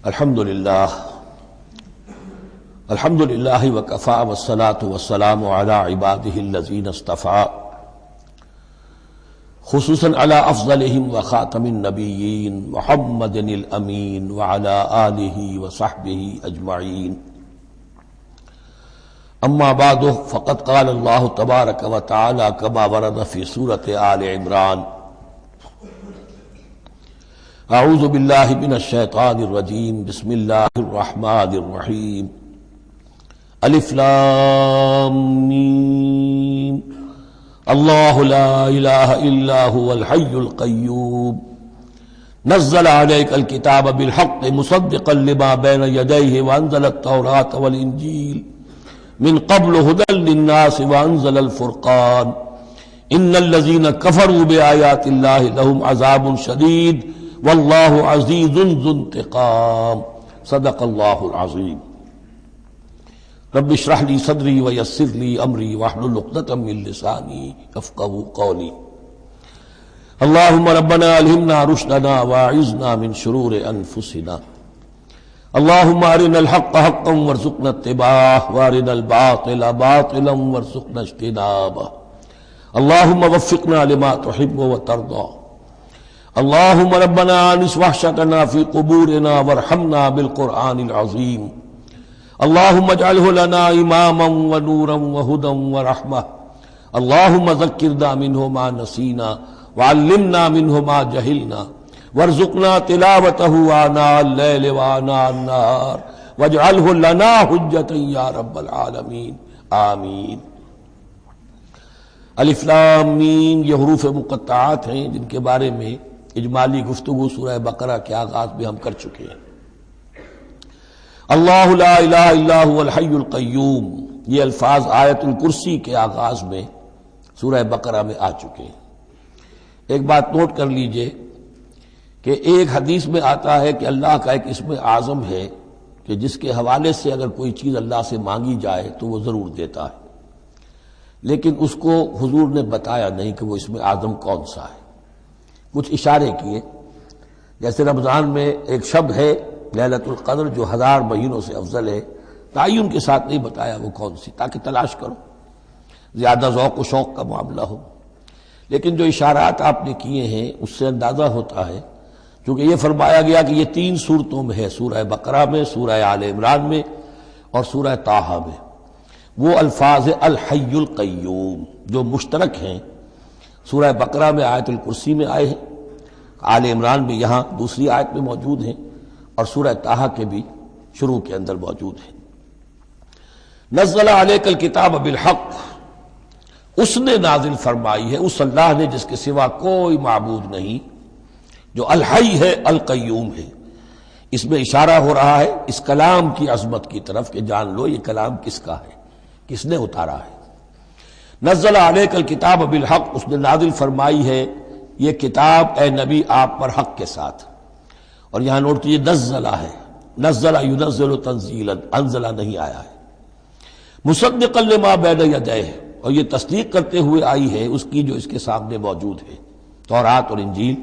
الحمدللہ وکفی والصلاة والسلام علی عبادہ الذین اصطفی خصوصاً علی افضلہم وخاتم النبیین محمد الامین وعلی آلہ وصحبہ اجمعین اما بعد فقد قال اللہ تبارک وتعالی کما ورد فی سورۃ آل عمران اعوذ باللہ من الشیطان الرجیم بسم اللہ الرحمن الرحیم الف لام میم اللہ لا الہ الا هو الحی القیوم نزل علیک الکتاب بالحق مصدقا لما بین یدیہ وانزل التوراة والانجیل من قبل هدى للناس وانزل الفرقان ان الذین کفروا بآیات اللہ لهم عذاب شدید واللہ عزیز ذو انتقام صدق اللہ العظیم رب اشرح لی صدری ویسر لی امری واحلل عقدۃ من لسانی یفقہوا قولی اللہم ربنا الہمنا رشدنا واعذنا من شرور انفسنا اللہم ارنا الحق حقا وارزقنا اتباعہ وارنا الباطل باطلا وارزقنا اجتنابہ اللہم وفقنا لما تحب وترضى اللہم ربنا آنس وحشتنا فی قبورنا وارحمنا بالقرآن العظیم اللہم اجعلہ لنا اماما ونورا وہدا ورحمہ اللہم ذکرنا منہ ما نسینا وعلمنا منہ ما جہلنا وارزقنا تلاوتہ آناء اللیل وآناء النہار واجعلہ لنا حجتا یا رب العالمین آمین۔ الف لام میم یہ حروف مقطعات ہیں جن کے بارے میں اجمالی گفتگو سورہ بقرہ کے آغاز میں ہم کر چکے ہیں۔ اللہ لا الہ الا هو الحی القیوم یہ الفاظ آیت الکرسی کے آغاز میں سورہ بقرہ میں آ چکے ہیں۔ ایک بات نوٹ کر لیجئے کہ ایک حدیث میں آتا ہے کہ اللہ کا ایک اسم اعظم ہے کہ جس کے حوالے سے اگر کوئی چیز اللہ سے مانگی جائے تو وہ ضرور دیتا ہے، لیکن اس کو حضور نے بتایا نہیں کہ وہ اسم اعظم کون سا ہے۔ کچھ اشارے کیے، جیسے رمضان میں ایک شب ہے لیلۃ القدر جو 1000 مہینوں سے افضل ہے، تعین کے ساتھ نہیں بتایا وہ کون سی، تاکہ تلاش کرو، زیادہ ذوق و شوق کا معاملہ ہو۔ لیکن جو اشارات آپ نے کیے ہیں اس سے اندازہ ہوتا ہے، کیونکہ یہ فرمایا گیا کہ یہ 3 صورتوں میں ہے، سورہ بقرہ میں، سورہ آل عمران میں اور سورہ طٰہٰ میں، وہ الفاظ الحی القیوم جو مشترک ہیں، سورہ بقرہ میں آیت الکرسی میں آئے ہیں، آل عمران میں یہاں دوسری آیت میں موجود ہیں، اور سورہ طٰہٰ کے بھی شروع کے اندر موجود ہیں۔ نزل علیک الکتاب بالحق، اس نے نازل فرمائی ہے، اس اللہ نے جس کے سوا کوئی معبود نہیں، جو الحی ہے القیوم ہے۔ اس میں اشارہ ہو رہا ہے اس کلام کی عظمت کی طرف کہ جان لو یہ کلام کس کا ہے، کس نے اتارا ہے۔ نزل علیک الکتاب بالحق، اس نے نازل فرمائی ہے یہ کتاب اے نبی آپ پر حق کے ساتھ، اور یہاں نوٹ کیجیے نزلہ ہے، نزل ینزل تنزیلا، انزلہ نہیں آیا ہے۔ مصدقا لما بین یدیہ، اور یہ تصدیق کرتے ہوئے آئی ہے اس کی جو اس کے سامنے موجود ہے، تورات اور انجیل۔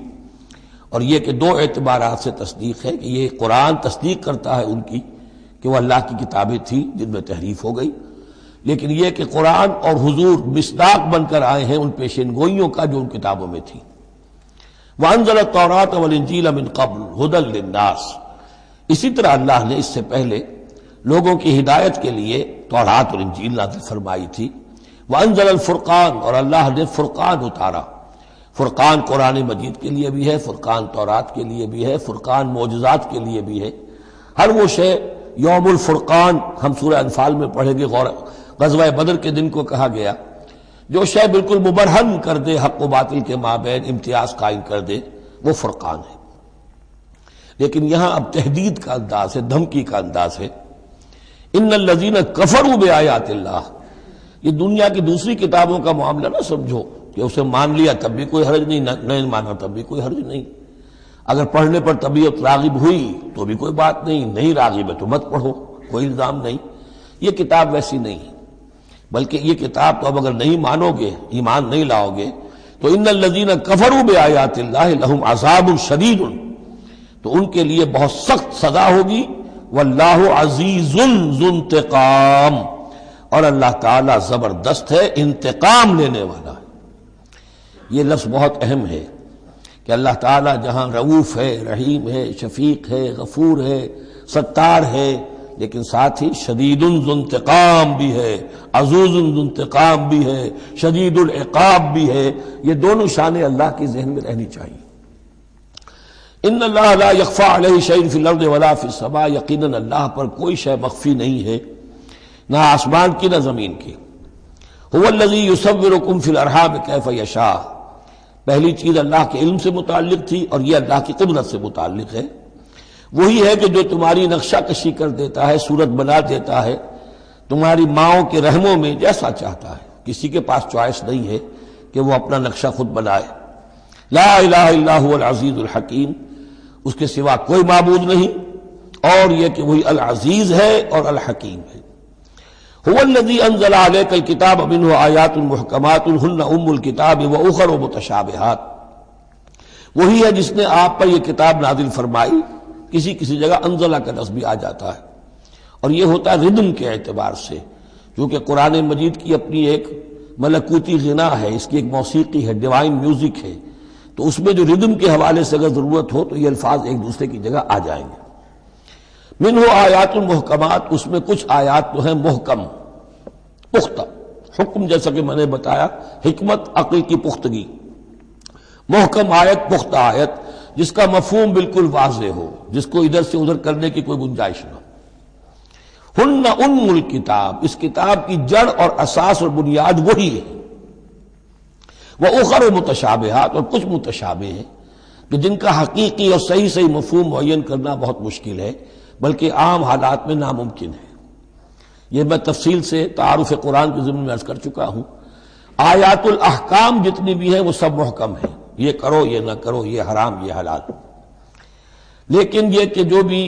اور یہ کہ 2 اعتبارات سے تصدیق ہے کہ یہ قرآن تصدیق کرتا ہے ان کی کہ وہ اللہ کی کتابیں تھیں جن میں تحریف ہو گئی، لیکن یہ کہ قرآن اور حضور مصداق بن کر آئے ہیں ان پیشین گوئیوں کا جو ان کتابوں میں تھی۔ وَأَنزَلَ التَّوْرَاةَ وَالْإِنْجِيلَ مِنْ قَبْلُ هُدًى لِلنَّاسِ، اسی طرح اللہ نے اس سے پہلے لوگوں کی ہدایت کے لیے تورات اور انجیل نازل فرمائی تھی۔ وَأَنزَلَ الْفُرْقَانَ، اور اللہ نے فرقان اتارا۔ فرقان قرآن مجید کے لیے بھی ہے، فرقان تورات کے لیے بھی ہے، فرقان معجزات کے لیے بھی ہے۔ ہر وہ شے یوم الفرقان ہم سورہ انفال میں پڑھیں گے، غزوہ بدر کے دن کو کہا گیا، جو شے بالکل مبرہن کر دے حق و باطل کے مابین امتیاز قائم کر دے وہ فرقان ہے۔ لیکن یہاں اب تحدید کا انداز ہے، دھمکی کا انداز ہے۔ ان الذین کفروا بآیات اللہ، یہ دنیا کی دوسری کتابوں کا معاملہ نہ سمجھو کہ اسے مان لیا تب بھی کوئی حرج نہیں، نہیں مانا تب بھی کوئی حرج نہیں، اگر پڑھنے پر طبیعت راغب ہوئی تو بھی کوئی بات نہیں، نہیں راغب ہے تو مت پڑھو، کوئی الزام نہیں۔ یہ کتاب ویسی نہیں، بلکہ یہ کتاب تو اب اگر نہیں مانو گے، ایمان نہیں لاؤ گے تو ان الذین کفروا بآیات اللہ لہم عذاب شدید، تو ان کے لیے بہت سخت سزا ہوگی. واللہ عزیز ذو انتقام، اور اللہ تعالیٰ زبردست ہے، انتقام لینے والا ہے. یہ لفظ بہت اہم ہے کہ اللہ تعالیٰ جہاں رؤوف ہے، رحیم ہے، شفیق ہے، غفور ہے، ستار ہے، لیکن ساتھ ہی شدید ذو انتقام بھی ہے، عزوز ذو انتقام بھی ہے، شدید العقاب بھی ہے. یہ دونوں شانیں اللہ کی ذہن میں رہنی چاہیے. ان اللہ لا یخفی علیہ شیء فی الارض ولا فی السماء، یقیناً اللہ پر کوئی شے مخفی نہیں ہے، نہ آسمان کی نہ زمین کی. هو الذی یصورکم فی الارحام کیف یشاء، پہلی چیز اللہ کے علم سے متعلق تھی، اور یہ اللہ کی قدرت سے متعلق ہے. وہی ہے کہ جو تمہاری نقشہ کشی کر دیتا ہے، صورت بنا دیتا ہے تمہاری ماؤں کے رحموں میں جیسا چاہتا ہے. کسی کے پاس چوائس نہیں ہے کہ وہ اپنا نقشہ خود بنائے. لا الہ الا هو العزیز الحکیم، اس کے سوا کوئی معبود نہیں، اور یہ کہ وہی العزیز ہے اور الحکیم ہے. هو الذی انزل علیک الکتاب منہ آیات محکمات ہن ام الکتاب واخر متشابہات، وہی ہے جس نے آپ پر یہ کتاب نازل فرمائی. کسی کسی جگہ انزلہ کا لفظ بھی آ جاتا ہے، اور یہ ہوتا ہے ردم کے اعتبار سے، کیونکہ قرآن مجید کی اپنی ایک ملکوتی غنا ہے، اس کی ایک موسیقی ہے، ڈیوائن میوزک ہے، تو اس میں جو ردم کے حوالے سے اگر ضرورت ہو تو یہ الفاظ ایک دوسرے کی جگہ آ جائیں گے. منہ آیات محکمات، اس میں کچھ آیات تو ہیں محکم، پختہ. حکم جیسا کہ میں نے بتایا، حکمت عقل کی پختگی. محکم آیت، پختہ آیت، جس کا مفہوم بالکل واضح ہو، جس کو ادھر سے ادھر کرنے کی کوئی گنجائش نہ. ہن ام الکتاب، اس کتاب کی جڑ اور اساس اور بنیاد وہی ہے. وَأُخَرُ متشابہات، اور کچھ متشابہ ہیں کہ جن کا حقیقی اور صحیح مفہوم معین کرنا بہت مشکل ہے، بلکہ عام حالات میں ناممکن ہے. یہ میں تفصیل سے تعارف قرآن کے ضمن میں عرض کر چکا ہوں. آیات الاحکام جتنی بھی ہیں وہ سب محکم ہیں، یہ کرو یہ نہ کرو، یہ حرام یہ حلال. لیکن یہ کہ جو بھی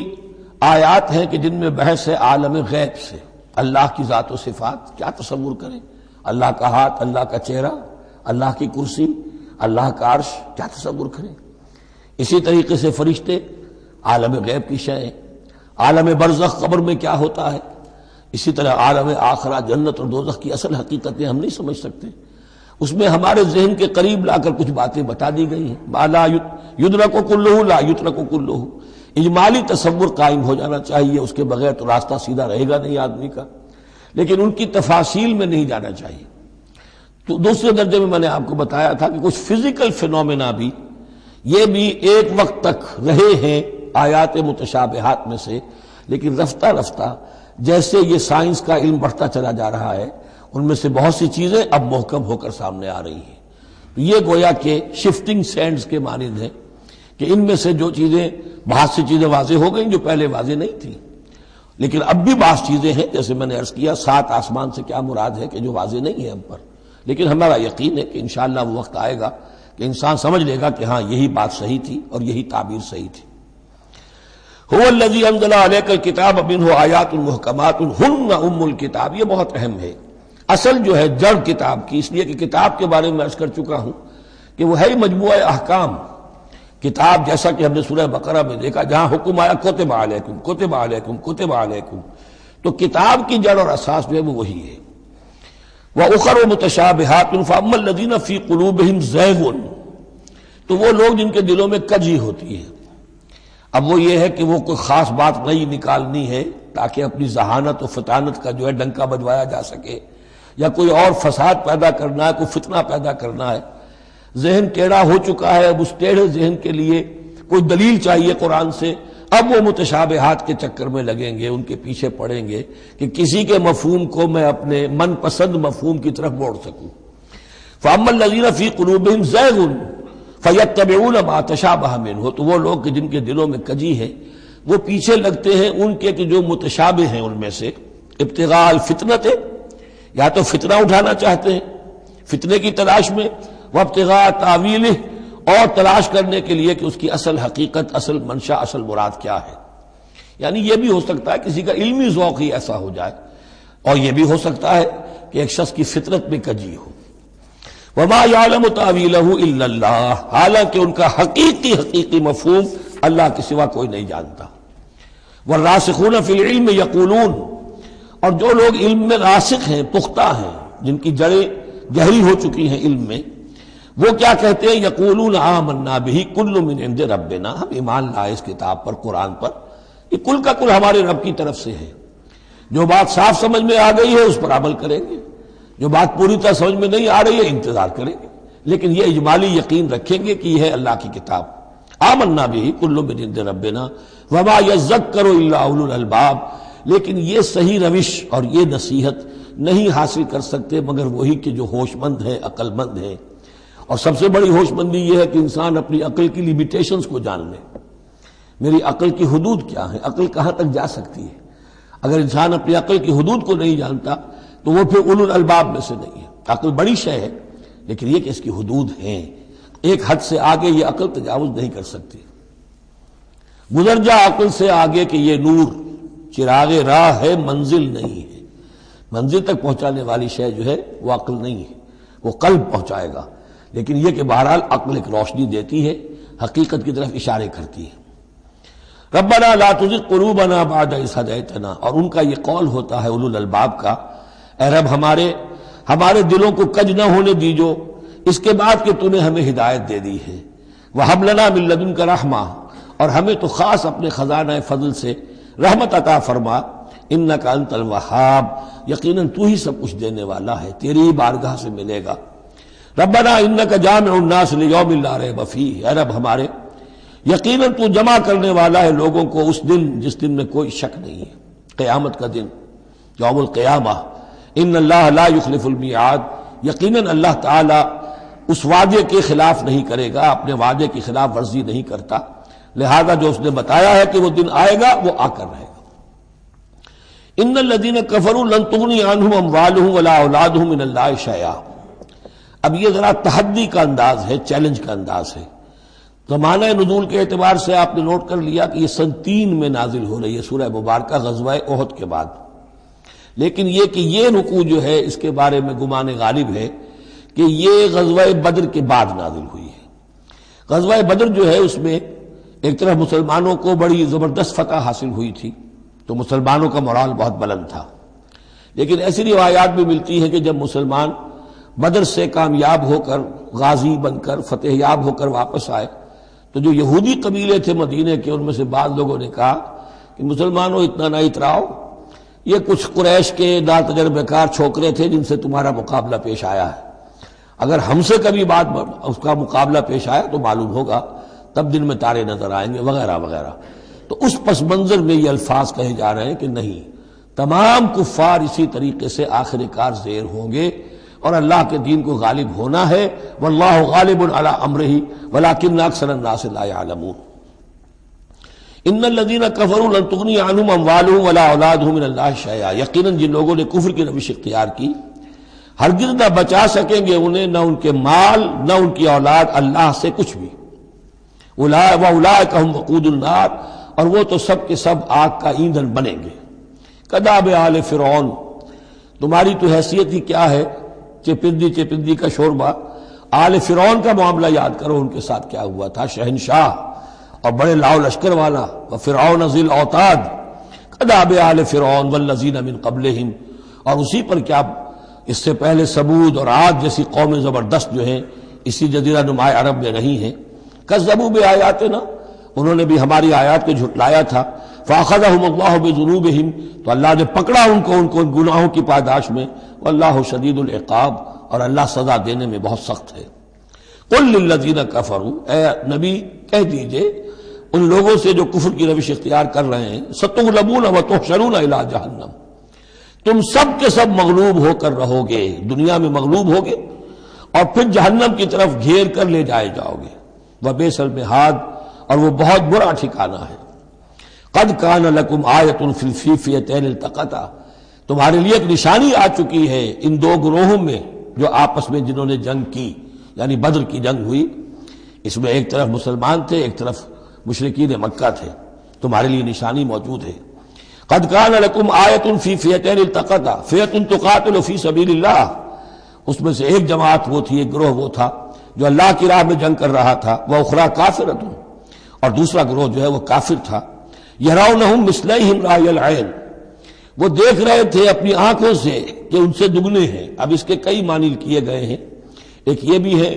آیات ہیں کہ جن میں بحث ہے عالم غیب سے، اللہ کی ذات و صفات، کیا تصور کریں؟ اللہ کا ہاتھ، اللہ کا چہرہ، اللہ کی کرسی، اللہ کا عرش، کیا تصور کریں؟ اسی طریقے سے فرشتے، عالم غیب کی شیئیں. عالم برزخ، قبر میں کیا ہوتا ہے. اسی طرح عالم آخرہ، جنت اور دوزخ کی اصل حقیقتیں ہم نہیں سمجھ سکتے. اس میں ہمارے ذہن کے قریب لا کر کچھ باتیں بتا دی گئی ہیں. ما لا یدرک کلہ لا یترک کلہ، اجمالی تصور قائم ہو جانا چاہیے، اس کے بغیر تو راستہ سیدھا رہے گا نہیں آدمی کا. لیکن ان کی تفاصیل میں نہیں جانا چاہیے. تو دوسرے درجے میں نے آپ کو بتایا تھا کہ کچھ فزیکل فینومینا بھی، یہ بھی ایک وقت تک رہے ہیں آیات متشابہات میں سے، لیکن رفتہ رفتہ جیسے یہ سائنس کا علم بڑھتا چلا جا رہا ہے، ان میں سے بہت سی چیزیں اب محکم ہو کر سامنے آ رہی ہیں. یہ گویا کہ شفٹنگ سینڈز کے مانند ہیں کہ ان میں سے جو چیزیں، بہت سی چیزیں واضح ہو گئیں جو پہلے واضح نہیں تھیں، لیکن اب بھی بعض چیزیں ہیں، جیسے میں نے عرض کیا 7 آسمان سے کیا مراد ہے کہ جو واضح نہیں ہے ہم پر. لیکن ہمارا یقین ہے کہ انشاءاللہ وہ وقت آئے گا کہ انسان سمجھ لے گا کہ ہاں یہی بات صحیح تھی اور یہی تعبیر صحیح تھی. هو الذی انزل علیک الکتاب منہ آیات محکمات ہن ام الکتاب، یہ بہت اہم ہے. اصل جو ہے جڑ کتاب کی، اس لیے کہ کتاب کے بارے میں عرض کر چکا ہوں کہ وہ ہے مجموعہ احکام. کتاب جیسا کہ ہم نے سورہ بقرہ میں دیکھا، جہاں حکم آیا کتب علیکم کتب علیکم کتب علیکم، تو کتاب کی جڑ اور اساس جو ہے وہ وہی ہے. وَأُخَرُ مُتَشَابِهَاتٌ فَأَمَّا الَّذِينَ فِي قُلُوبِهِمْ زَيْغٌ، تو وہ لوگ جن کے دلوں میں کجی ہوتی ہے. اب وہ یہ ہے کہ وہ کوئی خاص بات نہیں نکالنی ہے تاکہ اپنی ذہانت و فطانت کا جو ہے ڈنکا بجوایا جا سکے، یا کوئی اور فساد پیدا کرنا ہے، کوئی فتنہ پیدا کرنا ہے. ذہن ٹیڑھا ہو چکا ہے، اب اس ٹیڑھے ذہن کے لیے کوئی دلیل چاہیے قرآن سے. اب وہ متشابہات کے چکر میں لگیں گے، ان کے پیچھے پڑیں گے کہ کسی کے مفہوم کو میں اپنے من پسند مفہوم کی طرف موڑ سکوں. فَأَمَّا الَّذِينَ فِي قُلُوبِهِمْ زَيْغٌ فَيَتَّبِعُونَ مَا تَشَابَهَ مِنْهُ، تو وہ لوگ کہ جن کے دلوں میں کجی ہے وہ پیچھے لگتے ہیں ان کے کہ جو متشابہ ہیں ان میں سے. ابتغاء الفتنۃ، یا تو فتنہ اٹھانا چاہتے ہیں فتنے کی تلاش میں، وابتغاء تاویلہ، اور تلاش کرنے کے لیے کہ اس کی اصل حقیقت، اصل منشا، اصل مراد کیا ہے. یعنی یہ بھی ہو سکتا ہے کسی کا علمی ذوق ہی ایسا ہو جائے، اور یہ بھی ہو سکتا ہے کہ ایک شخص کی فطرت میں کجی ہو. وما یعلم تاویلہ الا اللہ، حالانکہ ان کا حقیقی مفہوم اللہ کے سوا کوئی نہیں جانتا۔ والراسخون فی العلم یقولون، اور جو لوگ علم میں راسخ ہیں، پختہ ہیں، جن کی جڑیں گہری ہو چکی ہیں علم میں، وہ کیا کہتے ہیں؟ یقولون آمنا بہ کل من عند ربنا، ہم ایمان لائے اس کتاب پر، قرآن پر، یہ کل کا کل ہمارے رب کی طرف سے ہے۔ جو بات صاف سمجھ میں آ گئی ہے اس پر عمل کریں گے، جو بات پوری طرح سمجھ میں نہیں آ رہی ہے انتظار کریں گے، لیکن یہ اجمالی یقین رکھیں گے کہ یہ ہے اللہ کی کتاب۔ آمنا بہ کل من عند ربنا وما یذکر الا اولو الالباب، لیکن یہ صحیح روش اور یہ نصیحت نہیں حاصل کر سکتے مگر وہی کہ جو ہوش مند ہے، عقل مند ہے۔ اور سب سے بڑی ہوش مندی یہ ہے کہ انسان اپنی عقل کی لیمیٹیشنز کو جان لے، میری عقل کی حدود کیا ہے، عقل کہاں تک جا سکتی ہے۔ اگر انسان اپنی عقل کی حدود کو نہیں جانتا تو وہ پھر اولو الالباب میں سے نہیں ہے۔ عقل بڑی شے ہے لیکن یہ کہ اس کی حدود ہیں، ایک حد سے آگے یہ عقل تجاوز نہیں کر سکتی۔ گزر جا عقل سے آگے کہ یہ نور چراغ راہ ہے، منزل نہیں ہے۔ منزل تک پہنچانے والی شے جو ہے وہ عقل نہیں ہے، وہ قلب پہنچائے گا، لیکن یہ کہ بہرحال عقل ایک روشنی دیتی ہے، حقیقت کی طرف اشارے کرتی ہے۔ ربنا لا تزغ قلوبنا بعد اذ ہدیتنا، اور ان کا یہ قول ہوتا ہے اولو الالباب کا، اے رب ہمارے دلوں کو کج نہ ہونے دیجو اس کے بعد کہ تو نے ہمیں ہدایت دے دی ہے۔ وہب لنا من لدنک رحمہ، اور ہمیں تو خاص اپنے خزانہ فضل سے رحمت عطا فرما، انک انت الوہاب، یقیناً تو ہی سب کچھ دینے والا ہے، تیری ہی بارگاہ سے ملے گا۔ ربنا انک جامع الناس لیوم لا ریب فیہ، اے رب ہمارے یقیناً تو جمع کرنے والا ہے لوگوں کو اس دن جس دن میں کوئی شک نہیں ہے، قیامت کا دن، یوم القیامہ۔ ان اللہ لا یخلف المیعاد، یقیناً اللہ تعالی اس وعدے کے خلاف نہیں کرے گا، اپنے وعدے کی خلاف ورزی نہیں کرتا، لہذا جو اس نے بتایا ہے کہ وہ دن آئے گا وہ آ کر رہے گا۔ ان الذین کفروا لن تغنی عنہم اموالہم ولا اولادہم من اللہ شیئا، اب یہ ذرا تحدی کا انداز ہے، چیلنج کا انداز ہے۔ زمانہ نزول کے اعتبار سے آپ نے نوٹ کر لیا کہ یہ سن 3 میں نازل ہو رہی ہے سورہ مبارکہ غزوہ احد کے بعد، لیکن یہ کہ یہ رکوع جو ہے اس کے بارے میں گمان غالب ہے کہ یہ غزوہ بدر کے بعد نازل ہوئی ہے۔ غزوہ بدر جو ہے اس میں ایک طرف مسلمانوں کو بڑی زبردست فتح حاصل ہوئی تھی تو مسلمانوں کا مورال بہت بلند تھا، لیکن ایسی روایات بھی ملتی ہیں کہ جب مسلمان بدر سے کامیاب ہو کر، غازی بن کر، فتح یاب ہو کر واپس آئے تو جو یہودی قبیلے تھے مدینے کے، ان میں سے بعض لوگوں نے کہا کہ مسلمانوں اتنا نہ اتراؤ، یہ کچھ قریش کے ناتجربہ کار چھوکرے تھے جن سے تمہارا مقابلہ پیش آیا ہے، اگر ہم سے کبھی بات اس کا مقابلہ پیش آیا تو معلوم ہوگا، تب دن میں تارے نظر آئیں گے وغیرہ وغیرہ۔ تو اس پس منظر میں یہ الفاظ کہے جا رہے ہیں کہ نہیں، تمام کفار اسی طریقے سے آخر کار زیر ہوں گے اور اللہ کے دین کو غالب ہونا ہے، واللہ غالب علی امرہ ولکن اکثر الناس لا یعلمون۔ ان الذین کفروا لن تغنی عنہم اموالہم ولا اولادہم من اللہ شیئا، یقیناً جن لوگوں نے کفر کی روش اختیار کی ہرگز نہ بچا سکیں گے انہیں، نہ ان کے مال نہ ان کی اولاد اللہ سے کچھ بھی۔ اولئک ھم وقود النار، اور وہ تو سب کے سب آگ کا ایندھن بنیں گے۔ کداب آل فرعون، تمہاری تو حیثیت ہی کیا ہے، چپندی کا شوربہ۔ آل فرعون کا معاملہ یاد کرو، ان کے ساتھ کیا ہوا تھا، شہنشاہ اور بڑے لاؤ لشکر والا، وفرعون ذی الاوتاد، کداب آل فرعون والذین من قبلہم، اور اسی پر کیا اس سے پہلے ثمود اور عاد جیسی قومیں زبردست جو ہیں اسی جزیرہ نما عرب میں رہی ہیں، کذبوا بآیاتنا، انہوں نے بھی ہماری آیات کو جھٹلایا تھا، فاخذہم اللہ بذنوبہم، تو اللہ نے پکڑا ان کو گناہوں کی پاداش میں، واللہ شدید العقاب، اور اللہ سزا دینے میں بہت سخت ہے۔ قل للذین کفروا، اے نبی کہہ دیجئے ان لوگوں سے جو کفر کی روش اختیار کر رہے ہیں، ستغلبون وتحشرون الی جہنم، تم سب کے سب مغلوب ہو کر رہو گے، دنیا میں مغلوب ہوگے اور پھر جہنم کی طرف گھیر کر لے جائے جاؤ گے، وبئس المہاد، اور وہ بہت برا ٹھکانہ ہے۔ قد کان لکم آیۃ فی الفئتین التقطا، تمہارے لیے ایک نشانی آ چکی ہے ان دو گروہوں میں جو آپس میں جنہوں نے جنگ کی، یعنی بدر کی جنگ ہوئی، اس میں ایک طرف مسلمان تھے ایک طرف مشرکین مکہ تھے، تمہارے لیے نشانی موجود ہے۔ قد کان لکم آیۃ فی فئتین التقطا، فئۃ تقاتل فی سبیل اللہ، اس میں سے ایک جماعت وہ تھی، ایک گروہ وہ تھا جو اللہ کی راہ میں جنگ کر رہا تھا، وہ اخری کافرۃ، اور دوسرا گروہ جو ہے وہ کافر تھا. یرونہم مثلیہم رأی العین، وہ دیکھ رہے تھے اپنی آنکھوں سے کہ ان سے دگنے ہیں. اب اس کے کئی معنی کیے گئے ہیں. ایک یہ بھی ہے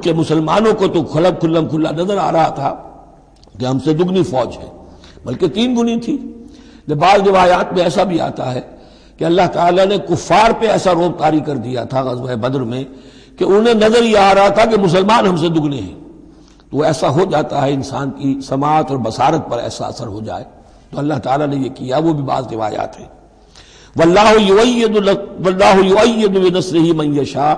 کہ مسلمانوں کو تو کھلا نظر آ رہا تھا کہ ہم سے دگنی فوج ہے، بلکہ 3 گنی تھی. بعض روایات میں ایسا بھی آتا ہے کہ اللہ تعالیٰ نے کفار پہ ایسا رعب طاری کر دیا تھا غزوہ بدر میں کہ انہیں نظر یہ آ رہا تھا کہ مسلمان ہم سے دگنے ہیں. تو ایسا ہو جاتا ہے، انسان کی سماعت اور بصارت پر ایسا اثر ہو جائے. تو اللہ تعالیٰ نے یہ کیا، وہ بھی بعض روایات ہیں. واللہ یؤید بنصرہ من یشاء،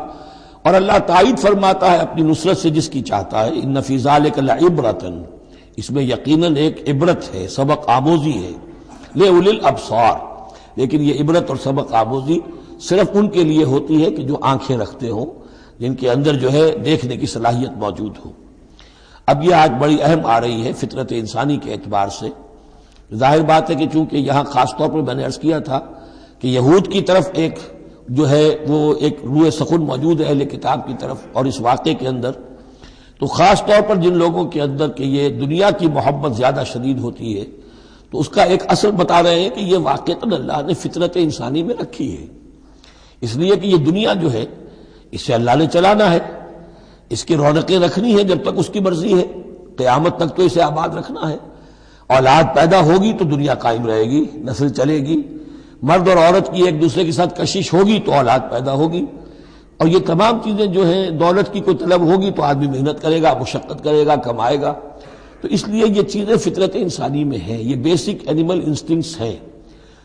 اور اللہ تائید فرماتا ہے اپنی نصرت سے جس کی چاہتا ہے. ان فی ذلک لعبرۃ، اس میں یقیناً ایک عبرت ہے، سبق آموزی ہے. لأولی الابصار، لیکن یہ عبرت اور سبق آموزی صرف ان کے لیے ہوتی ہے کہ جو آنکھیں رکھتے ہوں، جن کے اندر جو ہے دیکھنے کی صلاحیت موجود ہو. اب یہ آج بڑی اہم آ رہی ہے فطرت انسانی کے اعتبار سے. ظاہر بات ہے کہ چونکہ یہاں خاص طور پر میں نے عرض کیا تھا کہ یہود کی طرف ایک جو ہے وہ ایک روح سخن موجود ہے اہل کتاب کی طرف، اور اس واقعے کے اندر تو خاص طور پر جن لوگوں کے اندر کہ یہ دنیا کی محبت زیادہ شدید ہوتی ہے، تو اس کا ایک اثر بتا رہے ہیں کہ یہ واقعتاً اللہ نے فطرت انسانی میں رکھی ہے. اس لیے کہ یہ دنیا جو ہے اسے اللہ نے چلانا ہے، اس کی رونقیں رکھنی ہے جب تک اس کی مرضی ہے، قیامت تک تو اسے آباد رکھنا ہے. اولاد پیدا ہوگی تو دنیا قائم رہے گی، نسل چلے گی. مرد اور عورت کی ایک دوسرے کے ساتھ کشش ہوگی تو اولاد پیدا ہوگی. اور یہ تمام چیزیں جو ہیں، دولت کی کوئی طلب ہوگی تو آدمی محنت کرے گا، مشقت کرے گا، کمائے گا. تو اس لیے یہ چیزیں فطرت انسانی میں ہیں، یہ بیسک اینیمل انسٹنکٹس ہیں.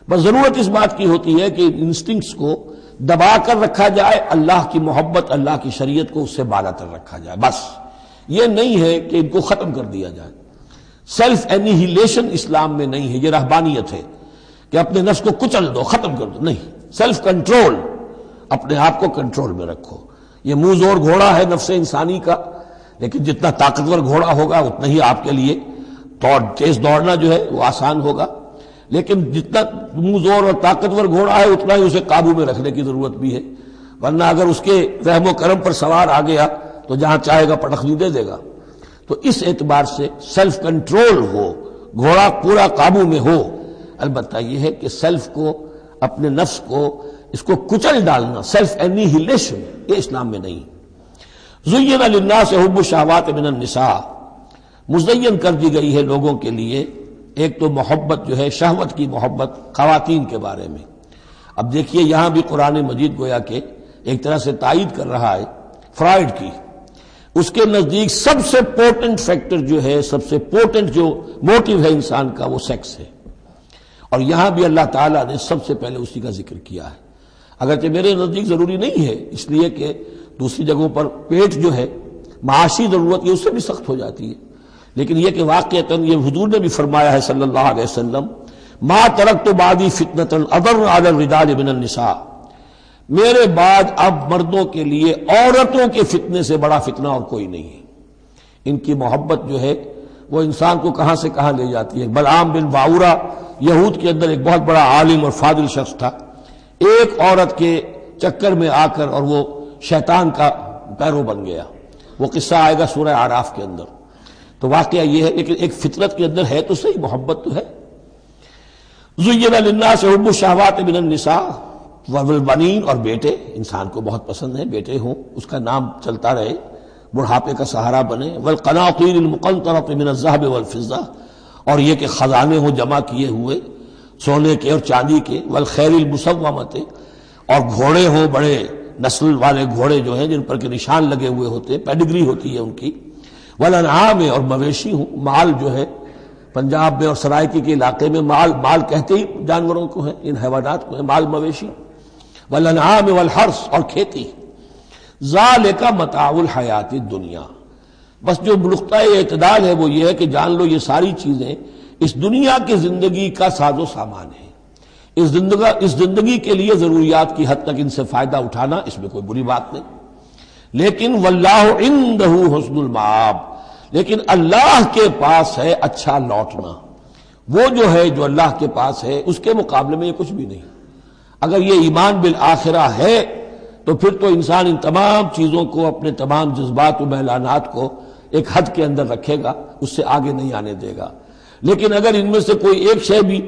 بس ضرورت اس بات کی ہوتی ہے کہ انسٹنکٹس کو دبا کر رکھا جائے، اللہ کی محبت، اللہ کی شریعت کو اس سے بالا تر رکھا جائے. بس یہ نہیں ہے کہ ان کو ختم کر دیا جائے. سیلف اینیہیلیشن اسلام میں نہیں ہے، یہ رہبانیت ہے کہ اپنے نفس کو کچل دو، ختم کر دو. نہیں، سیلف کنٹرول، اپنے آپ کو کنٹرول میں رکھو. یہ منہ زور گھوڑا ہے نفس انسانی کا، لیکن جتنا طاقتور گھوڑا ہوگا اتنا ہی آپ کے لیے تیز دوڑنا جو ہے وہ آسان ہوگا. لیکن جتنا منہ زور اور طاقتور گھوڑا ہے اتنا ہی اسے قابو میں رکھنے کی ضرورت بھی ہے، ورنہ اگر اس کے رحم و کرم پر سوار آ گیا تو جہاں چاہے گا پٹخنی دے دے گا. تو اس اعتبار سے سیلف کنٹرول ہو، گھوڑا پورا قابو میں ہو. البتہ یہ ہے کہ سیلف کو، اپنے نفس کو، اس کو کچل ڈالنا، سیلف اینیہیلیشن، یہ اسلام میں نہیں. زین للناس حب الشہوات من النساء، مزین کر دی گئی ہے لوگوں کے لیے ایک تو محبت جو ہے، شہوت کی محبت خواتین کے بارے میں. اب دیکھیے یہاں بھی قرآن مجید گویا کہ ایک طرح سے تائید کر رہا ہے فرائڈ کی. اس کے نزدیک سب سے پورٹنٹ فیکٹر جو ہے، سب سے پورٹنٹ جو موٹیو ہے انسان کا، وہ سیکس ہے. اور یہاں بھی اللہ تعالیٰ نے سب سے پہلے اسی کا ذکر کیا ہے. اگرچہ میرے نزدیک ضروری نہیں ہے، اس لیے کہ دوسری جگہوں پر پیٹ جو ہے، معاشی ضرورت یہ اس سے بھی سخت ہو جاتی ہے. لیکن یہ کہ واقعتاً یہ حضور نے بھی فرمایا ہے صلی اللہ علیہ وسلم، ما ترکت بعدی فتنۃ اضر علی الرجال من النساء، میرے بعد اب مردوں کے لیے عورتوں کے فتنے سے بڑا فتنہ اور کوئی نہیں ہے. ان کی محبت جو ہے وہ انسان کو کہاں سے کہاں لے جاتی ہے. بلعام بن باورا یہود کے اندر ایک بہت بڑا عالم اور فاضل شخص تھا، ایک عورت کے چکر میں آ کر اور وہ شیطان کا پیرو بن گیا. وہ قصہ آئے گا سورہ اعراف کے اندر. تو واقعہ یہ ہے، لیکن ایک فطرت کے اندر ہے تو صحیح، محبت تو ہے. زین للناس حب الشہوات من النساء والبنین، اور بیٹے انسان کو بہت پسند ہے، بیٹے ہوں، اس کا نام چلتا رہے، بڑھاپے کا سہارا بنے. والقناطیر المقنطرۃ من الذهب والفضہ، اور یہ کہ خزانے ہوں جمع کیے ہوئے سونے کے اور چاندی کے. والخیل المسومۃ، اور گھوڑے ہوں، بڑے نسل والے گھوڑے جو ہیں جن پر کے نشان لگے ہوئے ہوتے ہیں، پیڈگری ہوتی ہے ان کی. والانعام، اور مویشی ہوں، مال جو ہے پنجاب میں اور سرائکی کے علاقے میں مال کہتے ہی جانوروں کو ہیں، ان حیوانات کو ہیں مال مویشی. والانعام والحرث، اور کھیتی. ذالک متاع الحیات الدنیا، بس جو نقطۂ اعتدال ہے وہ یہ ہے کہ جان لو یہ ساری چیزیں اس دنیا کی زندگی کا ساز و سامان ہے. اس زندگی کے لیے ضروریات کی حد تک ان سے فائدہ اٹھانا، اس میں کوئی بری بات نہیں. لیکن واللہ عندہ حسن المآب، لیکن اللہ کے پاس ہے اچھا لوٹنا. وہ جو ہے جو اللہ کے پاس ہے اس کے مقابلے میں یہ کچھ بھی نہیں. اگر یہ ایمان بالآخرہ ہے تو پھر تو انسان ان تمام چیزوں کو، اپنے تمام جذبات و میلانات کو ایک حد کے اندر رکھے گا، اس سے آگے نہیں آنے دے گا۔ لیکن اگر ان میں سے کوئی ایک شے بھی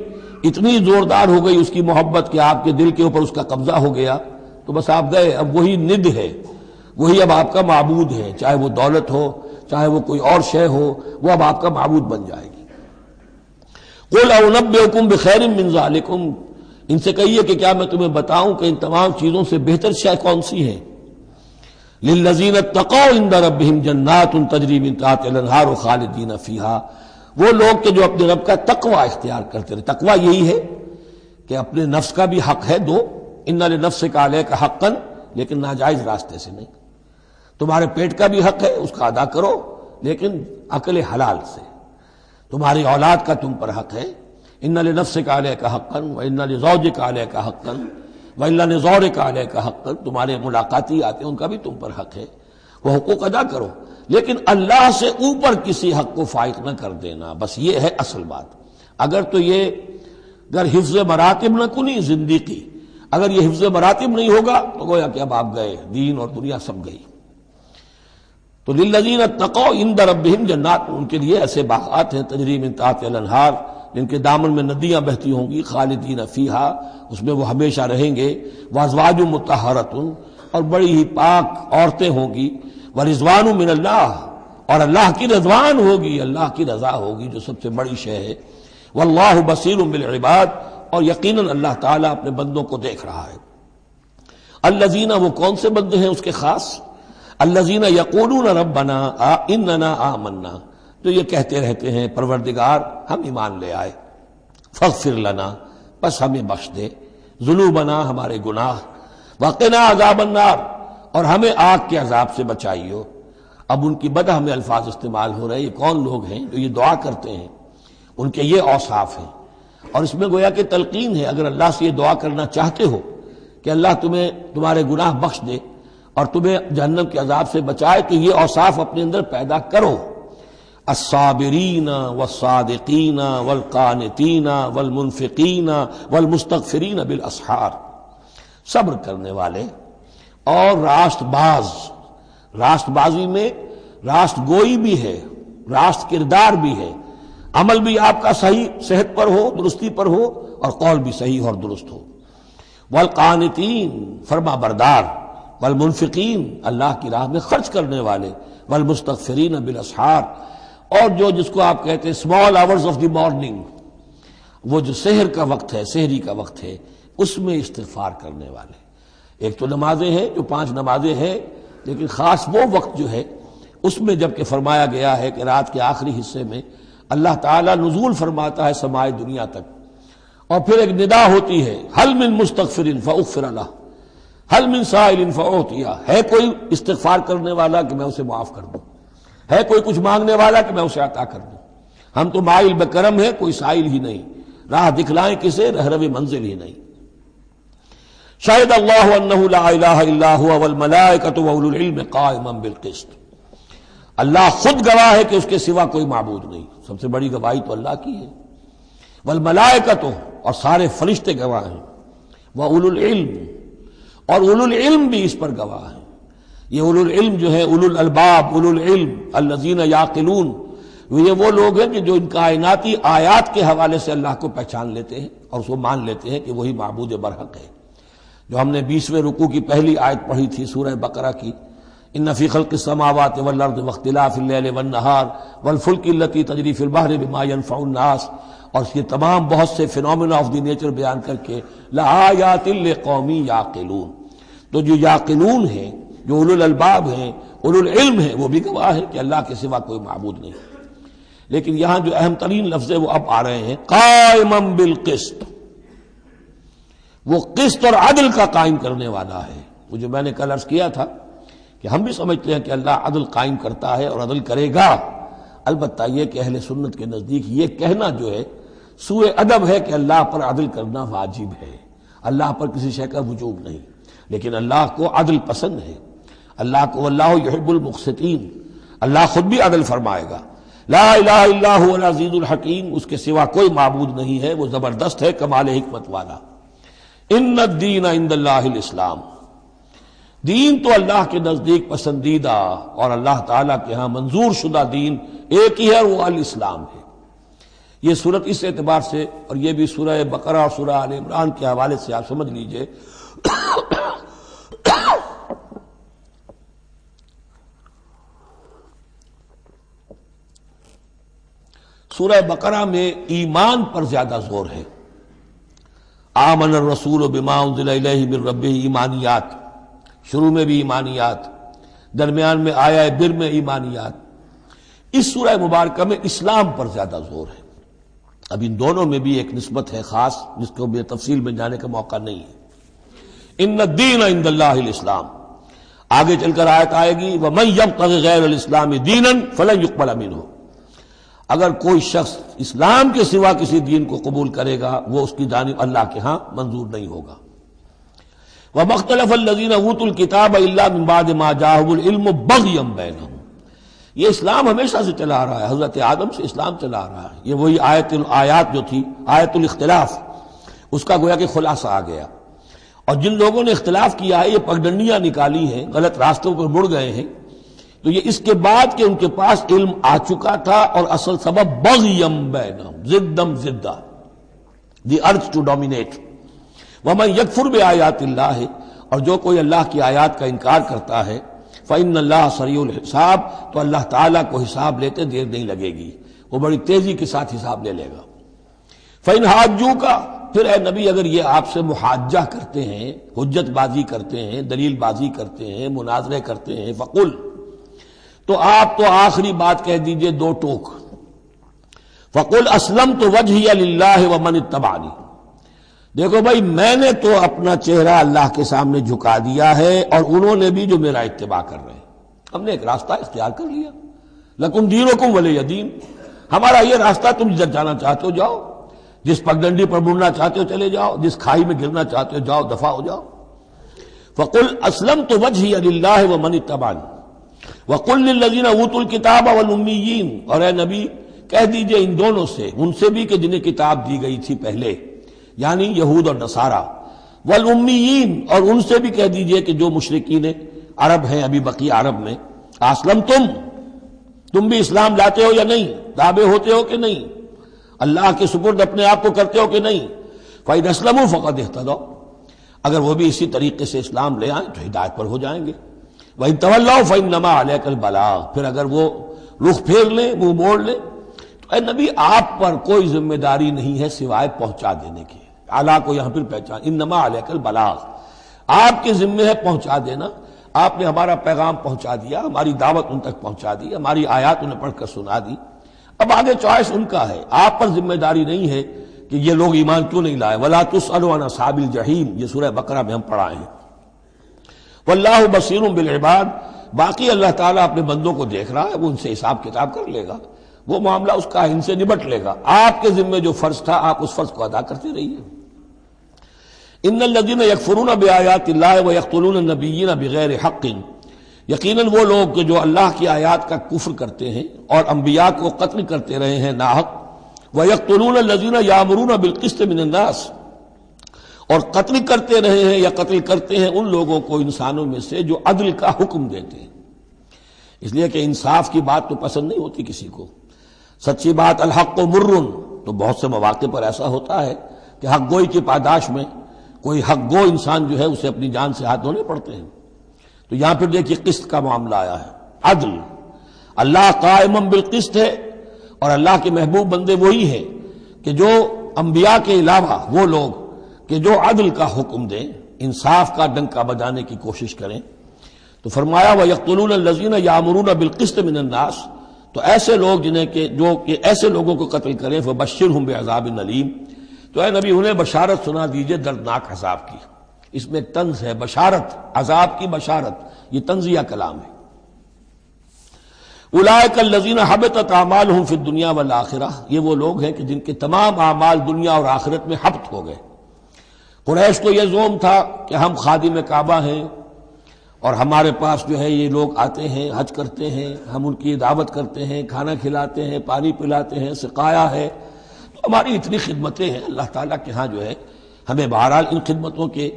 اتنی زوردار ہو گئی اس کی محبت کہ آپ کے دل کے اوپر اس کا قبضہ ہو گیا تو بس آپ گئے، اب وہی ند ہے، وہی اب آپ کا معبود ہے، چاہے وہ دولت ہو چاہے وہ کوئی اور شے ہو، وہ اب آپ کا معبود بن جائے گی۔ قُلْ أَنَبِّئُكُم بِخَيْرٍ مِّن ذَلِكُمْ، ان سے کہیے کہ کیا میں تمہیں بتاؤں کہ ان تمام چیزوں سے بہتر شے کون سی ہے؟ لِلَّذِينَ اتَّقَوْا عِندَ رَبِّهِمْ جَنَّاتٌ تَجْرِی مِن تَحْتِهَا الْأَنْہَارُ خَالِدِینَ فِیہَا، وہ لوگ کہ جو اپنے رب کا تقوی اختیار کرتے رہے۔ تقوی یہی ہے کہ اپنے نفس کا بھی حق ہے دو، ان لنفسک علیک حقا، لیکن ناجائز راستے سے نہیں۔ تمہارے پیٹ کا بھی حق ہے، اس کا ادا کرو، لیکن عقل حلال سے۔ تمہاری اولاد کا تم پر حق ہے، ان لنفسک علیک حقا وان لزوجک علیک حقا وان لزورک علیک حقا، تمہارے ملاقاتی آتے ہیں ان کا بھی تم پر حق ہے، وہ حقوق ادا کرو، لیکن اللہ سے اوپر کسی حق کو فائق نہ کر دینا، بس یہ ہے اصل بات۔ اگر تو یہ اگر حفظ مراتب نہ کنی زندگی، اگر یہ حفظ مراتب نہیں ہوگا تو گویا کہ اب آپ گئے، دین اور دنیا سب گئی۔ تو للذین اتقوا عند ربہم جنات، ان کے لیے ایسے باغات ہیں تجری من تحتہا الانہار، جن کے دامن میں ندیاں بہتی ہوں گی، خالدین فیہا، اس میں وہ ہمیشہ رہیں گے، وازواج مطہرۃ، اور بڑی ہی پاک عورتیں ہوں گی، ورضوان من اللہ، اور اللہ کی رضوان ہوگی، اللہ کی رضا ہوگی جو سب سے بڑی شے ہے، واللہ بصیر بالعباد، اور یقیناً اللہ تعالیٰ اپنے بندوں کو دیکھ رہا ہے۔ الذین، وہ کون سے بندے ہیں اس کے خاص؟ الذین یقولون ربنا اننا آمنا، جو یہ کہتے رہتے ہیں پروردگار ہم ایمان لے آئے، فاغفر لنا، بس ہمیں بخش دے، ذنوبنا، ہمارے گناہ، وقنا عذاب النار، اور ہمیں آگ کے عذاب سے بچائیو۔ اب ان کی بدہ میں الفاظ استعمال ہو رہے ہیں، یہ کون لوگ ہیں جو یہ دعا کرتے ہیں؟ ان کے یہ اوصاف ہیں، اور اس میں گویا کہ تلقین ہے، اگر اللہ سے یہ دعا کرنا چاہتے ہو کہ اللہ تمہیں تمہارے گناہ بخش دے اور تمہیں جہنم کے عذاب سے بچائے، تو یہ اوصاف اپنے اندر پیدا کرو۔ الصابرین والصادقین والقانتین والمنفقین والمستغفرین بالاسحار، صبر کرنے والے اور راست باز۔ راست بازی میں راست گوئی بھی ہے، راست کردار بھی ہے، عمل بھی آپ کا صحیح صحت پر ہو، درستی پر ہو، اور قول بھی صحیح اور درست ہو۔ والقانتین، فرما بردار، والمنفقین، اللہ کی راہ میں خرچ کرنے والے، والمستغفرین بالاسحار، اور جو جس کو آپ کہتے ہیں small hours of the morning, وہ جو سحر کا وقت ہے، سحری کا وقت ہے، اس میں استغفار کرنے والے۔ ایک تو نمازیں ہیں جو 5 نمازیں ہیں، لیکن خاص وہ وقت جو ہے اس میں جب کہ فرمایا گیا ہے کہ رات کے آخری حصے میں اللہ تعالیٰ نزول فرماتا ہے سمائے دنیا تک، اور پھر ایک ندا ہوتی ہے، حل من مستغفر فاغفر لہ، حل من سائل فاعطیہ، ہے کوئی استغفار کرنے والا کہ میں اسے معاف کر دوں، ہے کوئی کچھ مانگنے والا کہ میں اسے عطا کر دوں۔ ہم تو مائل بکرم ہے، کوئی سائل ہی نہیں، راہ دکھلائیں کسے، رہروی منزل ہی نہیں۔ شہد اللہ انہ لا الہ الا هو والملائکۃ واولو العلم قائما بالقسط، اللہ خود گواہ ہے کہ اس کے سوا کوئی معبود نہیں، سب سے بڑی گواہی تو اللہ کی ہے، والملائکۃ، اور سارے فرشتے گواہ ہیں، واولو العلم، اور اولو العلم بھی اس پر گواہ ہیں۔ یہ اولو العلم جو ہے، اولو الالباب، اولو العلم الذین یعقلون، یہ وہ لوگ ہیں کہ جو ان کائناتی آیات کے حوالے سے اللہ کو پہچان لیتے ہیں اور اس کو مان لیتے ہیں کہ وہی معبود برحق ہے۔ جو ہم نے 20ویں رکوع کی پہلی آیت پڑھی تھی سورہ بقرہ کی، ان فی خلق السماوات والارض واختلاف اللیل والنہار والفلک التی تجری فی البحر بما ینفع الناس، اور اس کے تمام بہت سے فینومینا آف دی نیچر بیان کر کے لآیات لقوم یعقلون، تو جو یعقلون ہیں، جو اولو الالباب ہیں، اولو العلم ہیں، وہ بھی گواہ ہیں کہ اللہ کے سوا کوئی معبود نہیں۔ لیکن یہاں جو اہم ترین لفظ ہے وہ اب آ رہے ہیں، قائما بالقسط، وہ قسط اور عدل کا قائم کرنے والا ہے۔ وہ جو میں نے کل عرض کیا تھا کہ ہم بھی سمجھتے ہیں کہ اللہ عدل قائم کرتا ہے اور عدل کرے گا، البتہ یہ کہ اہل سنت کے نزدیک یہ کہنا جو ہے سوء ادب ہے کہ اللہ پر عدل کرنا واجب ہے، اللہ پر کسی شے کا وجوب نہیں، لیکن اللہ کو عدل پسند ہے، اللہ کو واللہ یحب المقسطین، اللہ خود بھی عدل فرمائے گا۔ لا الہ الا هو العزیز الحکیم، اس کے سوا کوئی معبود نہیں ہے، وہ زبردست ہے، کمال حکمت والا۔ ان الدین عند اللہ الاسلام، دین تو اللہ کے نزدیک پسندیدہ اور اللہ تعالیٰ کے ہاں منظور شدہ دین ایک ہی ہے، وہ الاسلام ہے۔ یہ صورت اس اعتبار سے، اور یہ بھی سورہ بقرہ اور سورہ آل عمران کے حوالے سے آپ سمجھ لیجئے سورہ بقرہ میں ایمان پر زیادہ زور ہے۔ آمن الرسول بما انزل الیہ من ربہ، ایمانیات، شروع میں بھی ایمانیات، درمیان میں آیا بر میں ایمانیات۔ اس سورہ مبارکہ میں اسلام پر زیادہ زور ہے۔ اب ان دونوں میں بھی ایک نسبت ہے خاص، جس کو بھی تفصیل میں جانے کا موقع نہیں ہے۔ ان الدین عند اللہ الاسلام، آگے چل کر آیت آئے گی وَمَن يَبْتَغِ غَيْرَ الْإِسْلَامِ دِينًا فَلَن يُقْبَلَ مِنْهُ، اگر کوئی شخص اسلام کے سوا کسی دین کو قبول کرے گا وہ اس کی جانب اللہ کے ہاں منظور نہیں ہوگا۔ وَمَا اخْتَلَفَ الَّذِينَ أُوتُوا الْكِتَابَ إِلَّا مِن بَعْدِ مَا جَاءَهُمُ الْعِلْمُ بَغْيًا بَيْنَهُمْ، یہ اسلام ہمیشہ سے چلا آ رہا ہے، حضرت آدم سے اسلام چلا آ رہا ہے۔ یہ وہی آیات جو تھی آیت الاختلاف، اس کا گویا کہ خلاصہ آ گیا۔ اور جن لوگوں نے اختلاف کیا ہے، یہ پگڈنڈیاں نکالی ہیں، غلط راستوں پر مڑ گئے ہیں، تو یہ اس کے بعد کہ ان کے پاس علم آ چکا تھا، اور اصل سبب بغیم بینہم، ضدم ضدہ، دی ارتھ ٹو ڈومینیٹ۔ ومن یکفر بآیات اللہ، اور جو کوئی اللہ کی آیات کا انکار کرتا ہے، فإن اللہ سریع الحساب، تو اللہ تعالیٰ کو حساب لیتے دیر نہیں لگے گی، وہ بڑی تیزی کے ساتھ حساب لے لے گا۔ فإن حاجوک، پھر اے نبی اگر یہ آپ سے محاجہ کرتے ہیں، حجت بازی کرتے ہیں، دلیل بازی کرتے ہیں، مناظرے کرتے ہیں، فقل، تو آپ تو آخری بات کہہ دیجئے دو ٹوک، فقل اسلمت وجہی للہ ومن اتبعنی، دیکھو بھائی میں نے تو اپنا چہرہ اللہ کے سامنے جھکا دیا ہے، اور انہوں نے بھی جو میرا اتباع کر رہے ہیں، ہم نے ایک راستہ اختیار کر لیا، لکم دینکم ولی دین، ہمارا یہ راستہ، تم جدھر جانا چاہتے ہو جاؤ، جس پگڈنڈی پر مڑنا چاہتے ہو چلے جاؤ، جس کھائی میں گرنا چاہتے ہو جاؤ، دفع ہو جاؤ۔ فقل اسلمت وجہی للہ ومن اتبعنی وقل للذین اوتوا الکتاب والامیین، اور اے نبی کہہ دیجئے ان دونوں سے، ان سے بھی کہ جنہیں کتاب دی گئی تھی پہلے، یعنی یہود اور نصارہ، والامیین، اور ان سے بھی کہہ دیجئے کہ جو مشرکین عرب ہیں ابھی بقی عرب میں، اسلمتم، تم بھی اسلام لاتے ہو یا نہیں، تابع ہوتے ہو کہ نہیں، اللہ کے سپرد اپنے آپ کو کرتے ہو کہ نہیں۔ فإن اسلموا فقد اہتدوا، اگر وہ بھی اسی طریقے سے اسلام لے آئیں تو ہدایت پر ہو جائیں گے۔ وَإِن تَوَلَّوْا فَإِنَّمَا عَلَيْكَ الْبَلَاغُ، پھر اگر وہ رخ پھیر لیں، منہ موڑ لیں، تو اے نبی آپ پر کوئی ذمہ داری نہیں ہے سوائے پہنچا دینے کی۔ اعلیٰ کو یہاں پھر پہچان، انما علیک البلاغ، آپ کے ذمہ ہے پہنچا دینا، آپ نے ہمارا پیغام پہنچا دیا، ہماری دعوت ان تک پہنچا دی، ہماری آیات انہیں پڑھ کر سنا دی، اب آگے چوائس ان کا ہے، آپ پر ذمہ داری نہیں ہے کہ یہ لوگ ایمان کیوں نہیں لائے۔ وَلَا تُسْأَلُ عَنْ أَصْحَابِ الْجَحِيمِ، یہ سورہ بقرہ میں ہم پڑھائے ہیں۔ واللہ بصیر بالعباد، باقی اللہ تعالیٰ اپنے بندوں کو دیکھ رہا ہے، وہ ان سے حساب کتاب کر لے گا، وہ معاملہ اس کا ان سے نبٹ لے گا۔ آپ کے ذمہ جو فرض تھا آپ اس فرض کو ادا کرتے رہیے۔ ان الذین یکفرون بآیات اللہ ویقتلون النبیین بغیر حق، یقیناً وہ لوگ کہ جو اللہ کی آیات کا کفر کرتے ہیں اور انبیاء کو قتل کرتے رہے ہیں ناحق، ویقتلون الذین یامرون بالقسط من الناس، اور قتل کرتے رہے ہیں یا قتل کرتے ہیں ان لوگوں کو انسانوں میں سے جو عدل کا حکم دیتے ہیں، اس لیے کہ انصاف کی بات تو پسند نہیں ہوتی کسی کو، سچی بات الحق مر، تو بہت سے مواقع پر ایسا ہوتا ہے کہ حق گوئی کی پاداش میں کوئی حق گو انسان جو ہے اسے اپنی جان سے ہاتھ دھونے پڑتے ہیں۔ تو یہاں پھر دیکھیے قسط کا معاملہ آیا ہے، عدل، اللہ قائم بالقسط ہے، اور اللہ کے محبوب بندے وہی ہیں کہ جو انبیاء کے علاوہ وہ لوگ کہ جو عدل کا حکم دیں، انصاف کا ڈنکا بجانے کی کوشش کریں۔ تو فرمایا وَيَقْتُلُونَ الَّذِينَ يَأْمُرُونَ بِالْقِسْطِ مِنَ النَّاسِ، تو ایسے لوگ جنہیں کہ جو کہ ایسے لوگوں کو قتل کریں، فَبَشِّرْهُم بِعَذَابٍ أَلِيمٍ، تو اے نبی انہیں بشارت سنا دیجئے دردناک عذاب کی۔ اس میں ایک طنز ہے، بشارت، عذاب کی بشارت، یہ طنزیہ کلام ہے۔ اولئک الذین حبطت اعمالهم فی الدنیا والآخرہ، یہ وہ لوگ ہیں کہ جن کے تمام اعمال دنیا اور آخرت میں حبط ہو گئے۔ قریش کو یہ زوم تھا کہ ہم خادم کعبہ ہیں اور ہمارے پاس جو ہے یہ لوگ آتے ہیں، حج کرتے ہیں، ہم ان کی دعوت کرتے ہیں، کھانا کھلاتے ہیں، پانی پلاتے ہیں، سقایا ہے، تو ہماری اتنی خدمتیں ہیں، اللہ تعالیٰ کے ہاں جو ہے ہمیں بہرحال ان خدمتوں کے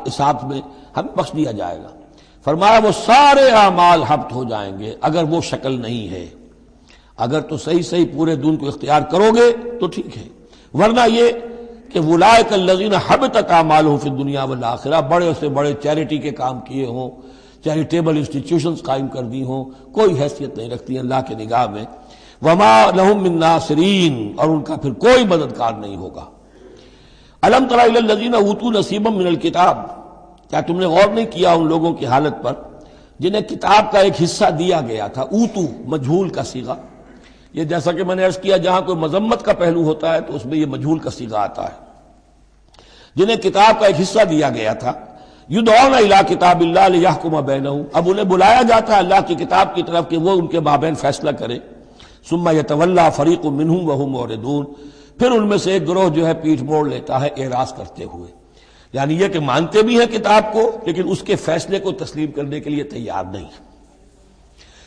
حساب میں ہمیں بخش دیا جائے گا۔ فرمایا وہ سارے اعمال حبط ہو جائیں گے اگر وہ شکل نہیں ہے. اگر تو صحیح صحیح پورے دین کو اختیار کرو گے تو ٹھیک ہے، ورنہ یہ کہ اولئک الذین حبطت اعمالهم فی الدنیا والآخرہ، بڑے سے بڑے چیریٹی کے کام کیے ہوں، چیریٹیبل انسٹیٹیوشنز قائم کر دی ہوں، کوئی حیثیت نہیں رکھتی اللہ کے نگاہ میں. وما لهم من ناصرین، اور ان کا پھر کوئی مددگار نہیں ہوگا. الم تر الی الذین اوتوا نصیبا من الکتاب، کیا تم نے غور نہیں کیا ان لوگوں کی حالت پر جنہیں کتاب کا ایک حصہ دیا گیا تھا؟ اوتو مجہول کا صیغہ، یہ جیسا کہ میں نے عرض کیا جہاں کوئی مذمت کا پہلو ہوتا ہے تو اس میں یہ مجہول کا صیغہ آتا ہے. جنہیں کتاب کا ایک حصہ دیا گیا تھا، یدعون الی کتاب اللہ لیحکم بینہم، اب انہیں بلایا جاتا ہے اللہ کی کتاب کی طرف کہ وہ ان کے مابین فیصلہ کرے. ثم یتولی فریق منہم وہم معرضون، پھر ان میں سے ایک گروہ جو ہے پیٹھ موڑ لیتا ہے اعراض کرتے ہوئے، یعنی یہ کہ مانتے بھی ہیں کتاب کو لیکن اس کے فیصلے کو تسلیم کرنے کے لیے تیار نہیں.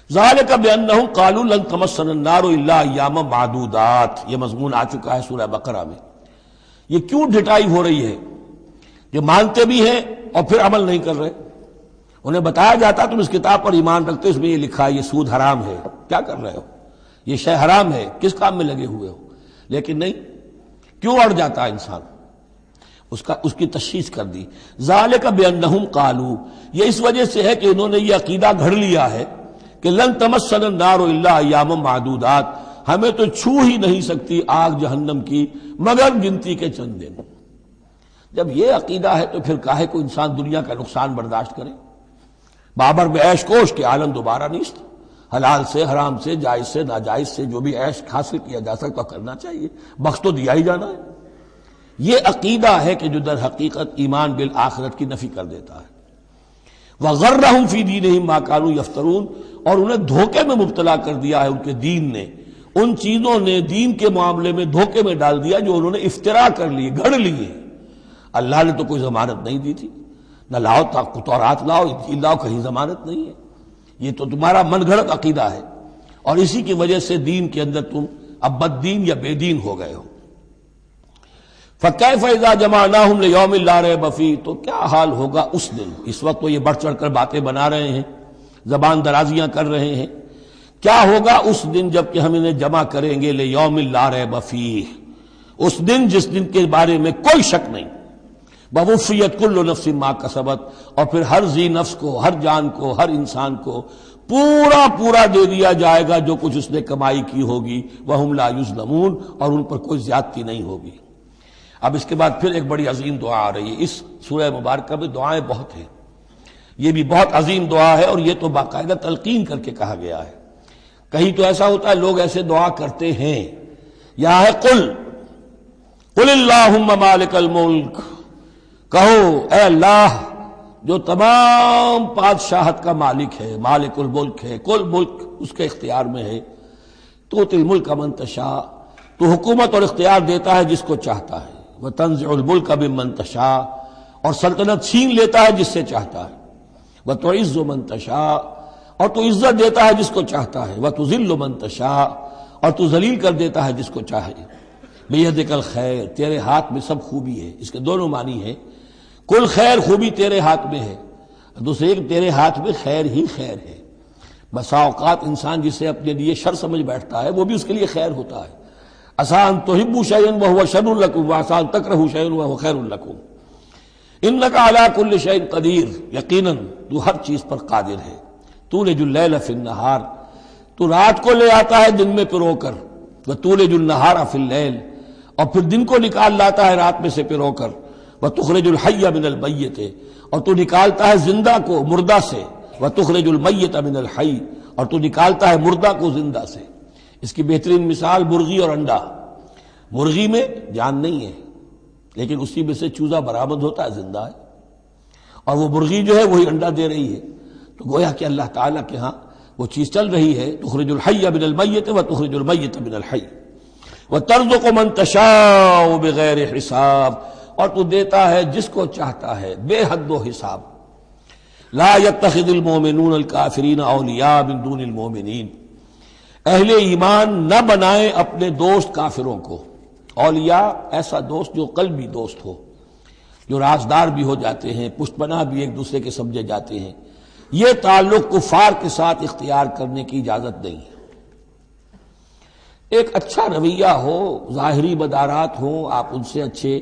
ذالک بانہم قالوا لن تمسنا النار الا ایاما معدودات، یہ مضمون آ چکا ہے سورہ بقرہ میں. یہ کیوں ڈھٹائی ہو رہی ہے کہ مانتے بھی ہیں اور پھر عمل نہیں کر رہے؟ انہیں بتایا جاتا تم اس کتاب پر ایمان رکھتے ہو، اس میں یہ لکھا ہے یہ سود حرام ہے، کیا کر رہے ہو، یہ شے حرام ہے، کس کام میں لگے ہوئے ہو؟ لیکن نہیں، کیوں اڑ جاتا ہے انسان؟ اس کی تشخیص کر دی. ذالک بانہم قالوا، یہ اس وجہ سے ہے کہ انہوں نے یہ عقیدہ گھڑ لیا ہے کہ لن تمسنا النار الا ایاما معدودات، ہمیں تو چھو ہی نہیں سکتی آگ جہنم کی مگر گنتی کے چند دن. جب یہ عقیدہ ہے تو پھر کاہے کو انسان دنیا کا نقصان برداشت کرے؟ بابر میں عیش کوش کے عالم دوبارہ نیست، حلال سے حرام سے جائز سے ناجائز سے جو بھی عیش حاصل کیا جا سکتا کرنا چاہیے، بخش تو دیا ہی جانا ہے. یہ عقیدہ ہے کہ جو در حقیقت ایمان بالآخرت کی نفی کر دیتا ہے. وغرہم فی دینہم ما کانوا یفترون، اور انہیں دھوکے میں مبتلا کر دیا ہے ان کے دین نے، ان چیزوں نے دین کے معاملے میں دھوکے میں ڈال دیا جو انہوں نے افترا کر لیے، گھڑ لیے. اللہ نے تو کوئی ضمانت نہیں دی تھی، نہ لاؤ تورات لاؤ انجیل لاؤ، کہیں ضمانت نہیں ہے. یہ تو تمہارا من گھڑت عقیدہ ہے اور اسی کی وجہ سے دین کے اندر تم اب بد دین یا بے دین ہو گئے ہو. فَكَيْفَ إِذَا جَمَعْنَاهُمْ لِيَوْمٍ لَا رَيْبَ فِيهِ، تو کیا حال ہوگا اس دن. اس وقت تو یہ بڑھ چڑھ کر باتیں بنا رہے ہیں، زبان درازیاں کر رہے ہیں. کیا ہوگا اس دن جب کہ ہم انہیں جمع کریں گے لِيَوْمٍ لَا رَيْبَ فِيهِ، اس دن جس دن کے بارے میں کوئی شک نہیں. وَوُفِّيَتْ كُلُّ نَفْسٍ مَا كَسَبَتْ، اور پھر ہر ذی نفس کو، ہر جان کو، ہر انسان کو پورا دے دیا جائے گا جو کچھ اس نے کمائی کی ہوگی. وَهُمْ لَا يُظْلَمُونَ، اور ان پر کوئی زیادتی نہیں ہوگی. اب اس کے بعد پھر ایک بڑی عظیم دعا آ رہی ہے. اس سورہ مبارکہ میں دعائیں بہت ہیں، یہ بھی بہت عظیم دعا ہے اور یہ تو باقاعدہ تلقین کر کے کہا گیا ہے. کہیں تو ایسا ہوتا ہے لوگ ایسے دعا کرتے ہیں. یہاں ہے قل اللہم مالک الملک، کہو اے اللہ جو تمام بادشاہت کا مالک ہے، مالک الملک ہے، کل ملک اس کے اختیار میں ہے. تؤتی الملک من تشاء، تو حکومت اور اختیار دیتا ہے جس کو چاہتا ہے. وتنزع الملک ممن تشاء، اور سلطنت چھین لیتا ہے جس سے چاہتا ہے. وتعز من تشاء، اور تو عزت دیتا ہے جس کو چاہتا ہے. وتذل من تشاء، اور تو ذلیل کر دیتا ہے جس کو چاہے. بیدک الخیر، تیرے ہاتھ میں سب خوبی ہے. اس کے دونوں معنی ہیں، کل خیر خوبی تیرے ہاتھ میں ہے، دوسرے تیرے ہاتھ میں خیر ہی خیر ہے. بسا اوقات انسان جسے اپنے لیے شر سمجھ بیٹھتا ہے وہ بھی اس کے لیے خیر ہوتا ہے. عسیٰ ان تحبوا شیئا وہو شر لکم وعسیٰ ان تکرہوا شیئا وہو خیر لکم. انک علی کل شیء قدیر، یقیناً تو ہر چیز پر قادر ہے. تولج اللیل فی النہار، تو رات کو لے آتا ہے دن میں پرو کر. وتولج النہار فی اللیل، اور پھر دن کو نکال لاتا ہے رات میں سے پرو کر. وتخرج الحی من المیت، اور تو نکالتا ہے زندہ کو مردہ سے. وتخرج المیت من الحی، اور تو نکالتا ہے مردہ کو زندہ سے. اس کی بہترین مثال مرغی اور انڈا. مرغی میں جان نہیں ہے لیکن اسی میں سے چوزہ برآمد ہوتا ہے، زندہ ہے، اور وہ مرغی جو ہے وہی انڈا دے رہی ہے. تو گویا کہ اللہ تعالیٰ کے ہاں وہ چیز چل رہی ہے. تخرج الحی من المیت وتخرج المیت من الحی وترزق من تشاء بغیر حساب، اور تو دیتا ہے جس کو چاہتا ہے بے حد و حساب. لا يتخذ المؤمنون الکافرین اولیاء من دون المؤمنین، اہل ایمان نہ بنائیں اپنے دوست کافروں کو. اولیاء ایسا دوست جو قلبی دوست ہو، جو رازدار بھی ہو جاتے ہیں، پشت پناہ بھی ایک دوسرے کے سمجھے جاتے ہیں. یہ تعلق کفار کے ساتھ اختیار کرنے کی اجازت نہیں ہے۔ ایک اچھا رویہ ہو، ظاہری مدارات ہوں، آپ ان سے اچھے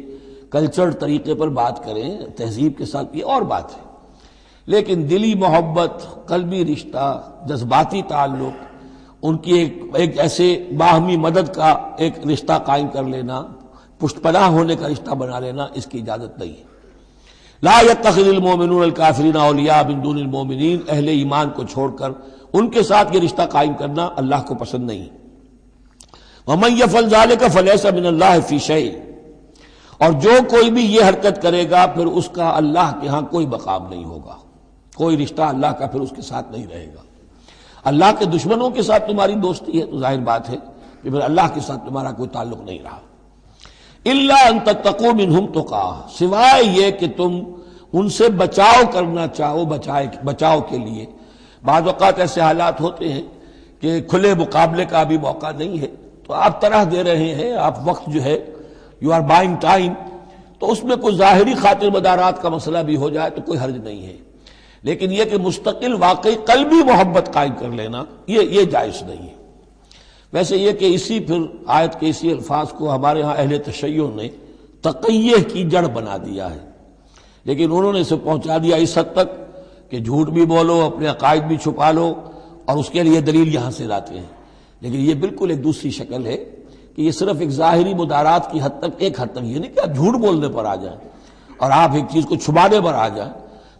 کلچر طریقے پر بات کریں، تہذیب کے ساتھ، یہ اور بات ہے، لیکن دلی محبت، قلبی رشتہ، جذباتی تعلق، ان کی ایک ایسے باہمی مدد کا ایک رشتہ قائم کر لینا، پشت پناہ ہونے کا رشتہ بنا لینا، اس کی اجازت نہیں ہے۔ لا يتخذ المؤمنون الکافرین اولیاء من دون المؤمنین، اہل ایمان کو چھوڑ کر ان کے ساتھ یہ رشتہ قائم کرنا اللہ کو پسند نہیں۔ ومن يفعل ذلك فليس من الله في شيء، اور جو کوئی بھی یہ حرکت کرے گا پھر اس کا اللہ کے ہاں کوئی مقام نہیں ہوگا، کوئی رشتہ اللہ کا پھر اس کے ساتھ نہیں رہے گا۔ اللہ کے دشمنوں کے ساتھ تمہاری دوستی ہے تو ظاہر بات ہے کہ پھر اللہ کے ساتھ تمہارا کوئی تعلق نہیں رہا۔ الا ان تتقوا منهم تقا، سوائے یہ کہ تم ان سے بچاؤ کرنا چاہو، بچاؤ کے لیے۔ بعض اوقات ایسے حالات ہوتے ہیں کہ کھلے مقابلے کا بھی موقع نہیں ہے، تو آپ طرح دے رہے ہیں، آپ وقت جو ہے یو آر بائنگ ٹائم، تو اس میں کوئی ظاہری خاطر مدارات کا مسئلہ بھی ہو جائے تو کوئی حرج نہیں ہے، لیکن یہ کہ مستقل واقعی قلبی محبت قائم کر لینا یہ جائز نہیں ہے۔ ویسے یہ کہ اسی پھر آیت کے اسی الفاظ کو ہمارے ہاں اہل تشیع نے تقیہ کی جڑ بنا دیا ہے، لیکن انہوں نے اسے پہنچا دیا اس حد تک کہ جھوٹ بھی بولو، اپنے عقائد بھی چھپا لو، اور اس کے لیے دلیل یہاں سے لاتے ہیں، لیکن یہ بالکل ایک دوسری شکل ہے کہ یہ صرف ایک ظاہری مدارات کی حد تک، ایک حد تک، یہ نہیں کہ آپ جھوٹ بولنے پر آ جائیں اور آپ ایک چیز کو چھپانے پر آ جائیں،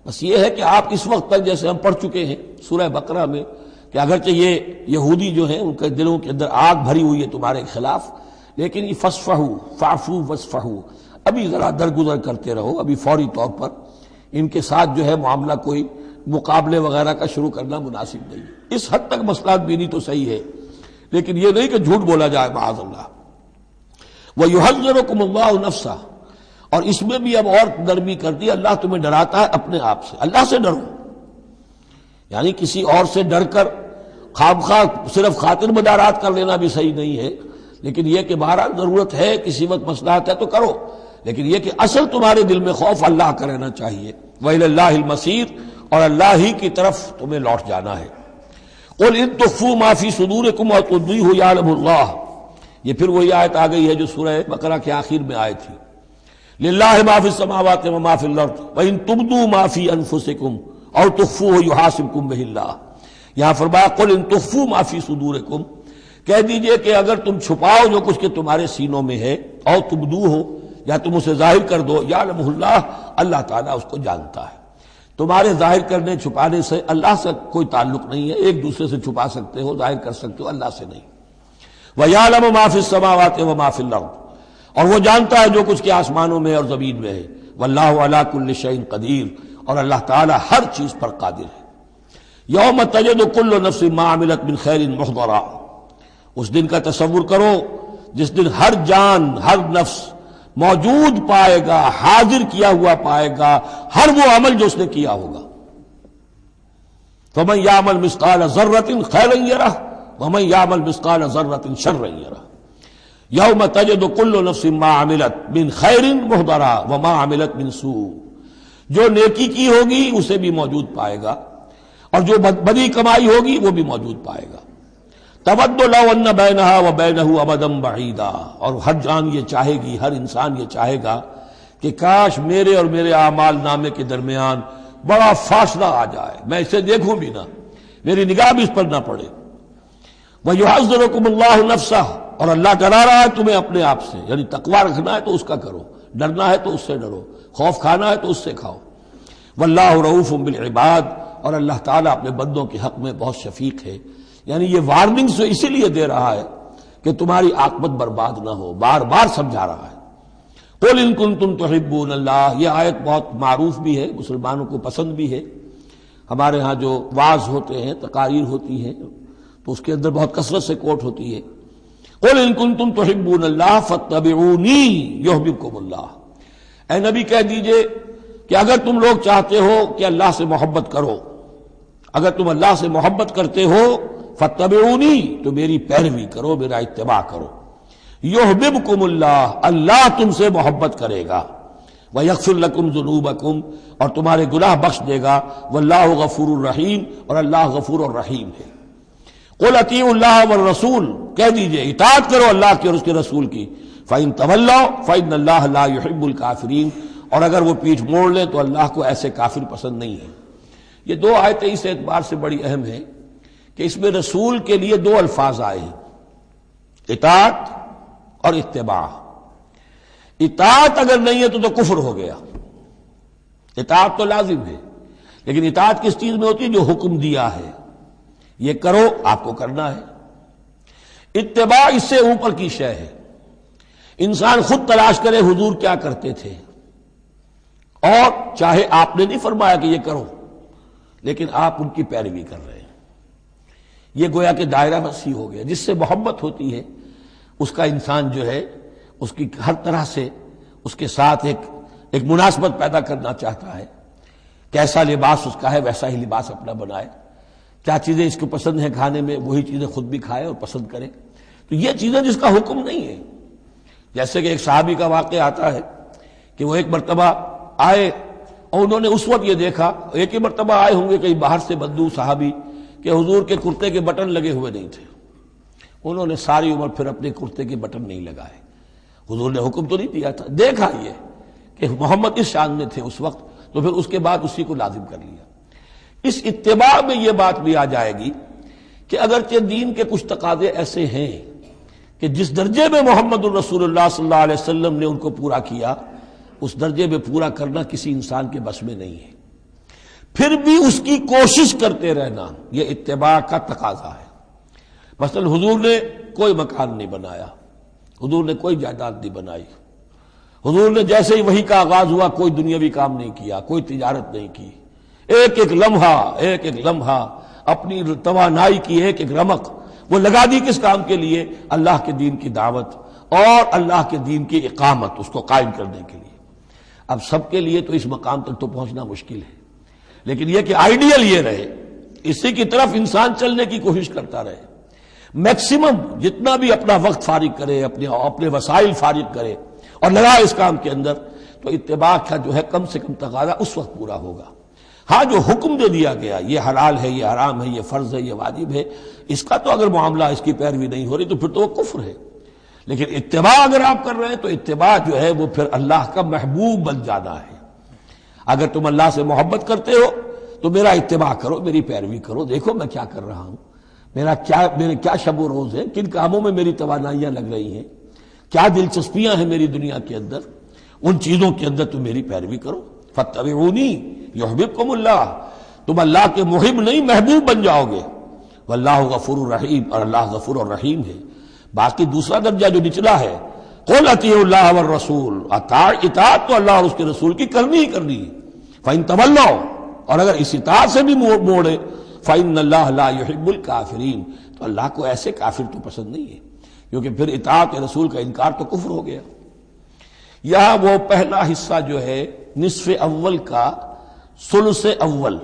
بس یہ ہے کہ آپ اس وقت تک جیسے ہم پڑھ چکے ہیں سورہ بقرہ میں کہ اگرچہ یہ یہودی جو ہیں ان کے دلوں کے اندر آگ بھری ہوئی ہے تمہارے خلاف، لیکن یہ فصفحوا فاعفوا واصفحوا، ابھی ذرا درگزر کرتے رہو، ابھی فوری طور پر ان کے ساتھ جو ہے معاملہ کوئی مقابلے وغیرہ کا شروع کرنا مناسب نہیں۔ اس حد تک مسئلہ بینی تو صحیح ہے، لیکن یہ نہیں کہ جھوٹ بولا جائے معاذ اللہ۔ وَيُحَذِّرُكُمُ اللَّهُ نَفْسَهُ، اور اس میں بھی اب اور نرمی کر دی، اللہ تمہیں ڈراتا ہے اپنے آپ سے، اللہ سے ڈرو، یعنی کسی اور سے ڈر کر خواہ صرف خاطر مدارات کر لینا بھی صحیح نہیں ہے، لیکن یہ کہ بہرحال ضرورت ہے، کسی وقت مصلحت ہے تو کرو، لیکن یہ کہ اصل تمہارے دل میں خوف اللہ کا رہنا چاہیے۔ وَإِلَى اللَّهِ الْمَصِيرُ، اور اللہ ہی کی طرف تمہیں لوٹ جانا ہے۔ قُلْ إِن تُخْفُوا مَا فِي صُدُورِكُمْ وَتُبْدُوهُ يَعْلَمُ اللَّهُ، یہ پھر وہی آیت آ گئی ہے جو سورہ بقرہ کے آخر میں آئی تھی، لِلَّهِ مَا فِي السَّمَاوَاتِ وَمَا فِي الْأَرْضِ وَإِن تُبْدُوا مَا فِي أَنفُسِكُمْ أَوْ تُخْفُوهُ يُحَاسِبْكُم بِهِ اللَّهُ، یہاں فرمایا قُلْ إِن تُخْفُوا مَا فِي صُدُورِكُمْ، کہہ دیجئے کہ اگر تم چھپاؤ جو کچھ کہ تمہارے سینوں میں ہے، او تبدوہ، یا تم اسے ظاہر کر دو، یعلمہ اللہ، اللہ تعالیٰ اس کو جانتا ہے۔ تمہارے ظاہر کرنے چھپانے سے اللہ سے کوئی تعلق نہیں ہے، ایک دوسرے سے چھپا سکتے ہو، ظاہر کر سکتے ہو، اللہ سے نہیں۔ وَيَعْلَمُ مَا فِي السَّمَاوَاتِ وَمَا فِي الْأَرْضِ، اور وہ جانتا ہے جو کچھ کہ آسمانوں میں اور زمین میں ہے۔ وَاللَّهُ عَلَىٰ كُلِّ شَيْءٍ قَدِيرٌ، اور اللہ تعالیٰ ہر چیز پر قادر ہے۔ یوم تجد کل نفس ما عملت من خیر محضرا، اس دن کا تصور کرو جس دن ہر جان، ہر نفس موجود پائے گا، حاضر کیا ہوا پائے گا ہر وہ عمل جو اس نے کیا ہوگا۔ فمن یعمل مثقال ذرۃ خیرا یرہ ومن یعمل مثقال ذرۃ شرا یرہ، یوم تجد کل نفس ما عملت من خیر محضرا وما عملت من سوء، جو نیکی کی ہوگی اسے بھی موجود پائے گا، اور جو بدی کمائی ہوگی وہ بھی موجود پائے گا۔ تود لو ان بینہا وبینہ امدا بعیدا، اور ہر جان یہ چاہے گی، ہر انسان یہ چاہے گا کہ کاش میرے اور میرے اعمال نامے کے درمیان بڑا فاصلہ آ جائے، میں اسے دیکھوں بھی نہ، میری نگاہ بھی اس پر نہ پڑے۔ وَيُحَذِّرُكُمُ اللَّهُ نَفْسَهُ، اور اللہ ڈرا رہا ہے تمہیں اپنے آپ سے، یعنی تقویٰ رکھنا ہے تو اس کا کرو، ڈرنا ہے تو اس سے ڈرو، خوف کھانا ہے تو اس سے کھاؤ۔ وَاللَّهُ رَءُوفٌ بِالْعِبَادِ، اور اللہ تعالیٰ اپنے بندوں کے حق میں بہت شفیق ہے، یعنی یہ وارننگ سے اسی لیے دے رہا ہے کہ تمہاری عاقبت برباد نہ ہو، بار بار سمجھا رہا ہے۔ قُلْ إِن كُنتُمْ تُحِبُّونَ اللَّهَ، یہ آیت بہت معروف بھی ہے، مسلمانوں کو پسند بھی ہے۔ ہمارے ہاں جو وعظ ہوتے ہیں، تقاریر ہوتی ہیں، تو اس کے اندر بہت کثرت سے کوٹ ہوتی ہے، قُلْ إِن كُنتُمْ تُحِبُّونَ اللَّهَ فَاتَّبِعُونِي يُحْبِبْكُمُ اللَّهُ، اے نبی کہہ دیجئے کہ اگر تم لوگ چاہتے ہو کہ اللہ سے محبت کرو، اگر تم اللہ سے محبت کرتے ہو، فاتبعونی، تو میری پیروی کرو، میرا اتباع کرو۔ یحببکم اللہ، اللہ تم سے محبت کرے گا۔ وَيَغْفِرْ لَكُمْ ذُنُوبَكُمْ، اور تمہارے گناہ بخش دے گا، وَاللَّهُ غَفُورٌ الرحیم، اور اللہ غفور الرحیم ہے۔ قُلْ اطیعوا اللَّهَ وَالرَّسُولَ، کہہ دیجئے اطاعت کرو اللہ کی اور اس کے رسول کی، فَإِن تَوَلَّوْا فَإِنَّ اللَّهَ لَا يُحِبُّ الْكَافِرِينَ، اور اگر وہ پیٹھ موڑ لیں تو اللہ کو ایسے کافر پسند نہیں ہے۔ یہ دو آیتیں اس اعتبار سے بڑی اہم ہیں کہ اس میں رسول کے لیے دو الفاظ آئے ہیں، اطاعت اور اتباع۔ اطاعت اگر نہیں ہے تو کفر ہو گیا۔ اطاعت تو لازم ہے، لیکن اطاعت کس چیز میں ہوتی ہے؟ جو حکم دیا ہے یہ کرو، آپ کو کرنا ہے۔ اتباع اس سے اوپر کی شے ہے، انسان خود تلاش کرے حضور کیا کرتے تھے، اور چاہے آپ نے نہیں فرمایا کہ یہ کرو لیکن آپ ان کی پیروی کر رہے ہیں، یہ گویا کہ دائرہ وسیع ہو گیا۔ جس سے محبت ہوتی ہے اس کا انسان جو ہے اس کی ہر طرح سے اس کے ساتھ ایک مناسبت پیدا کرنا چاہتا ہے، کیسا لباس اس کا ہے ویسا ہی لباس اپنا بنائے، کیا چیزیں اس کو پسند ہیں کھانے میں وہی چیزیں خود بھی کھائے اور پسند کرے۔ تو یہ چیزیں جس کا حکم نہیں ہے، جیسے کہ ایک صحابی کا واقعہ آتا ہے کہ وہ ایک مرتبہ آئے اور انہوں نے اس وقت یہ دیکھا، ایک ہی مرتبہ آئے ہوں گے کہیں باہر سے بدو صحابی، کہ حضور کے کرتے کے بٹن لگے ہوئے نہیں تھے۔ انہوں نے ساری عمر پھر اپنے کرتے کے بٹن نہیں لگائے، حضور نے حکم تو نہیں دیا تھا، دیکھا یہ کہ محمد اس شان میں تھے اس وقت، تو پھر اس کے بعد اسی کو لازم کر لیا۔ اس اتباع میں یہ بات بھی آ جائے گی کہ اگرچہ دین کے کچھ تقاضے ایسے ہیں کہ جس درجے میں محمد الرسول اللہ صلی اللہ علیہ وسلم نے ان کو پورا کیا، اس درجے میں پورا کرنا کسی انسان کے بس میں نہیں ہے، پھر بھی اس کی کوشش کرتے رہنا یہ اتباع کا تقاضا ہے۔ مثلا حضور نے کوئی مکان نہیں بنایا، حضور نے کوئی جائیداد نہیں بنائی، حضور نے جیسے ہی وحی کا آغاز ہوا کوئی دنیاوی کام نہیں کیا، کوئی تجارت نہیں کی، ایک ایک لمحہ اپنی توانائی کی ایک رمق وہ لگا دی کس کام کے لیے؟ اللہ کے دین کی دعوت اور اللہ کے دین کی اقامت، اس کو قائم کرنے کے لیے۔ اب سب کے لیے تو اس مقام تک تو پہنچنا مشکل ہے، لیکن یہ کہ آئیڈیل یہ رہے، اسی کی طرف انسان چلنے کی کوشش کرتا رہے، میکسیمم جتنا بھی اپنا وقت فارغ کرے، اپنے وسائل فارغ کرے اور لگائے اس کام کے اندر، تو اتباع کا جو ہے کم سے کم تقاضا اس وقت پورا ہوگا۔ ہاں جو حکم دے دیا گیا یہ حلال ہے، یہ حرام ہے، یہ فرض ہے، یہ واجب ہے، اس کا تو اگر معاملہ اس کی پیروی نہیں ہو رہی تو پھر تو وہ کفر ہے۔ لیکن اتباع اگر آپ کر رہے ہیں تو اتباع جو ہے وہ پھر اللہ کا محبوب بن جانا ہے۔ اگر تم اللہ سے محبت کرتے ہو تو میرا اتباع کرو، میری پیروی کرو، دیکھو میں کیا کر رہا ہوں، میرے کیا شب و روز ہے، کن کاموں میں میری توانائیاں لگ رہی ہیں، کیا دلچسپیاں ہیں میری دنیا کے اندر، ان چیزوں کے اندر تم میری پیروی کرو۔ فاتبعونی یحببکم اللہ، تم اللہ کے محب نہیں محبوب بن جاؤ گے۔ واللہ غفور الرحیم، اور اللہ غفور الرحیم ہے۔ باقی دوسرا درجہ جو نچلا ہے، قل اطیعوا اللہ والرسول، اطاعت تو اللہ اور اس کے رسول کی کرنی ہی کرنی ہے۔ فإن تولوا، اور اگر اس اطاعت سے بھی موڑے، فإن اللہ لا يحب الکافرین، تو اللہ کو ایسے کافر تو پسند نہیں ہے، کیونکہ پھر اطاعت رسول کا انکار تو کفر ہو گیا۔ یہاں وہ پہلا حصہ جو ہے نصف اول کا ثلث اول،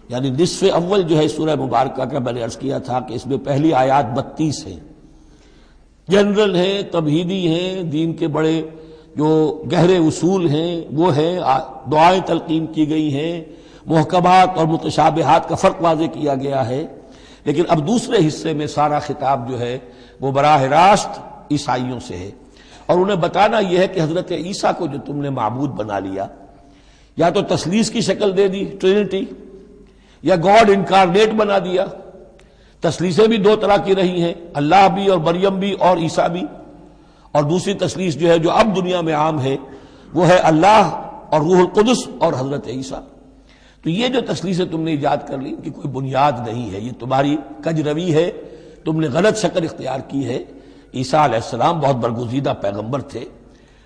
یعنی نصف اول جو ہے سورہ مبارکہ کا، میں نے عرض کیا تھا کہ اس میں پہلی آیات 32 ہیں، جنرل ہیں، تمہیدی ہیں، دین کے بڑے جو گہرے اصول ہیں وہ ہیں، دعائیں تلقین کی گئی ہیں، محکمات اور متشابہات کا فرق واضح کیا گیا ہے۔ لیکن اب دوسرے حصے میں سارا خطاب جو ہے وہ براہ راست عیسائیوں سے ہے، اور انہیں بتانا یہ ہے کہ حضرت عیسیٰ کو جو تم نے معبود بنا لیا، یا تو تثلیث کی شکل دے دی ٹرینٹی، یا گاڈ انکارنیٹ بنا دیا۔ تثلیثیں بھی دو طرح کی رہی ہیں، اللہ بھی اور مریم بھی اور عیسیٰ بھی، اور دوسری تثلیث جو ہے جو اب دنیا میں عام ہے وہ ہے اللہ اور روح القدس اور حضرت عیسیٰ۔ تو یہ جو تثلیثیں تم نے ایجاد کر لی کہ کوئی بنیاد نہیں ہے، یہ تمہاری کج روی ہے، تم نے غلط شکل اختیار کی ہے۔ عیسیٰ علیہ السلام بہت برگزیدہ پیغمبر تھے،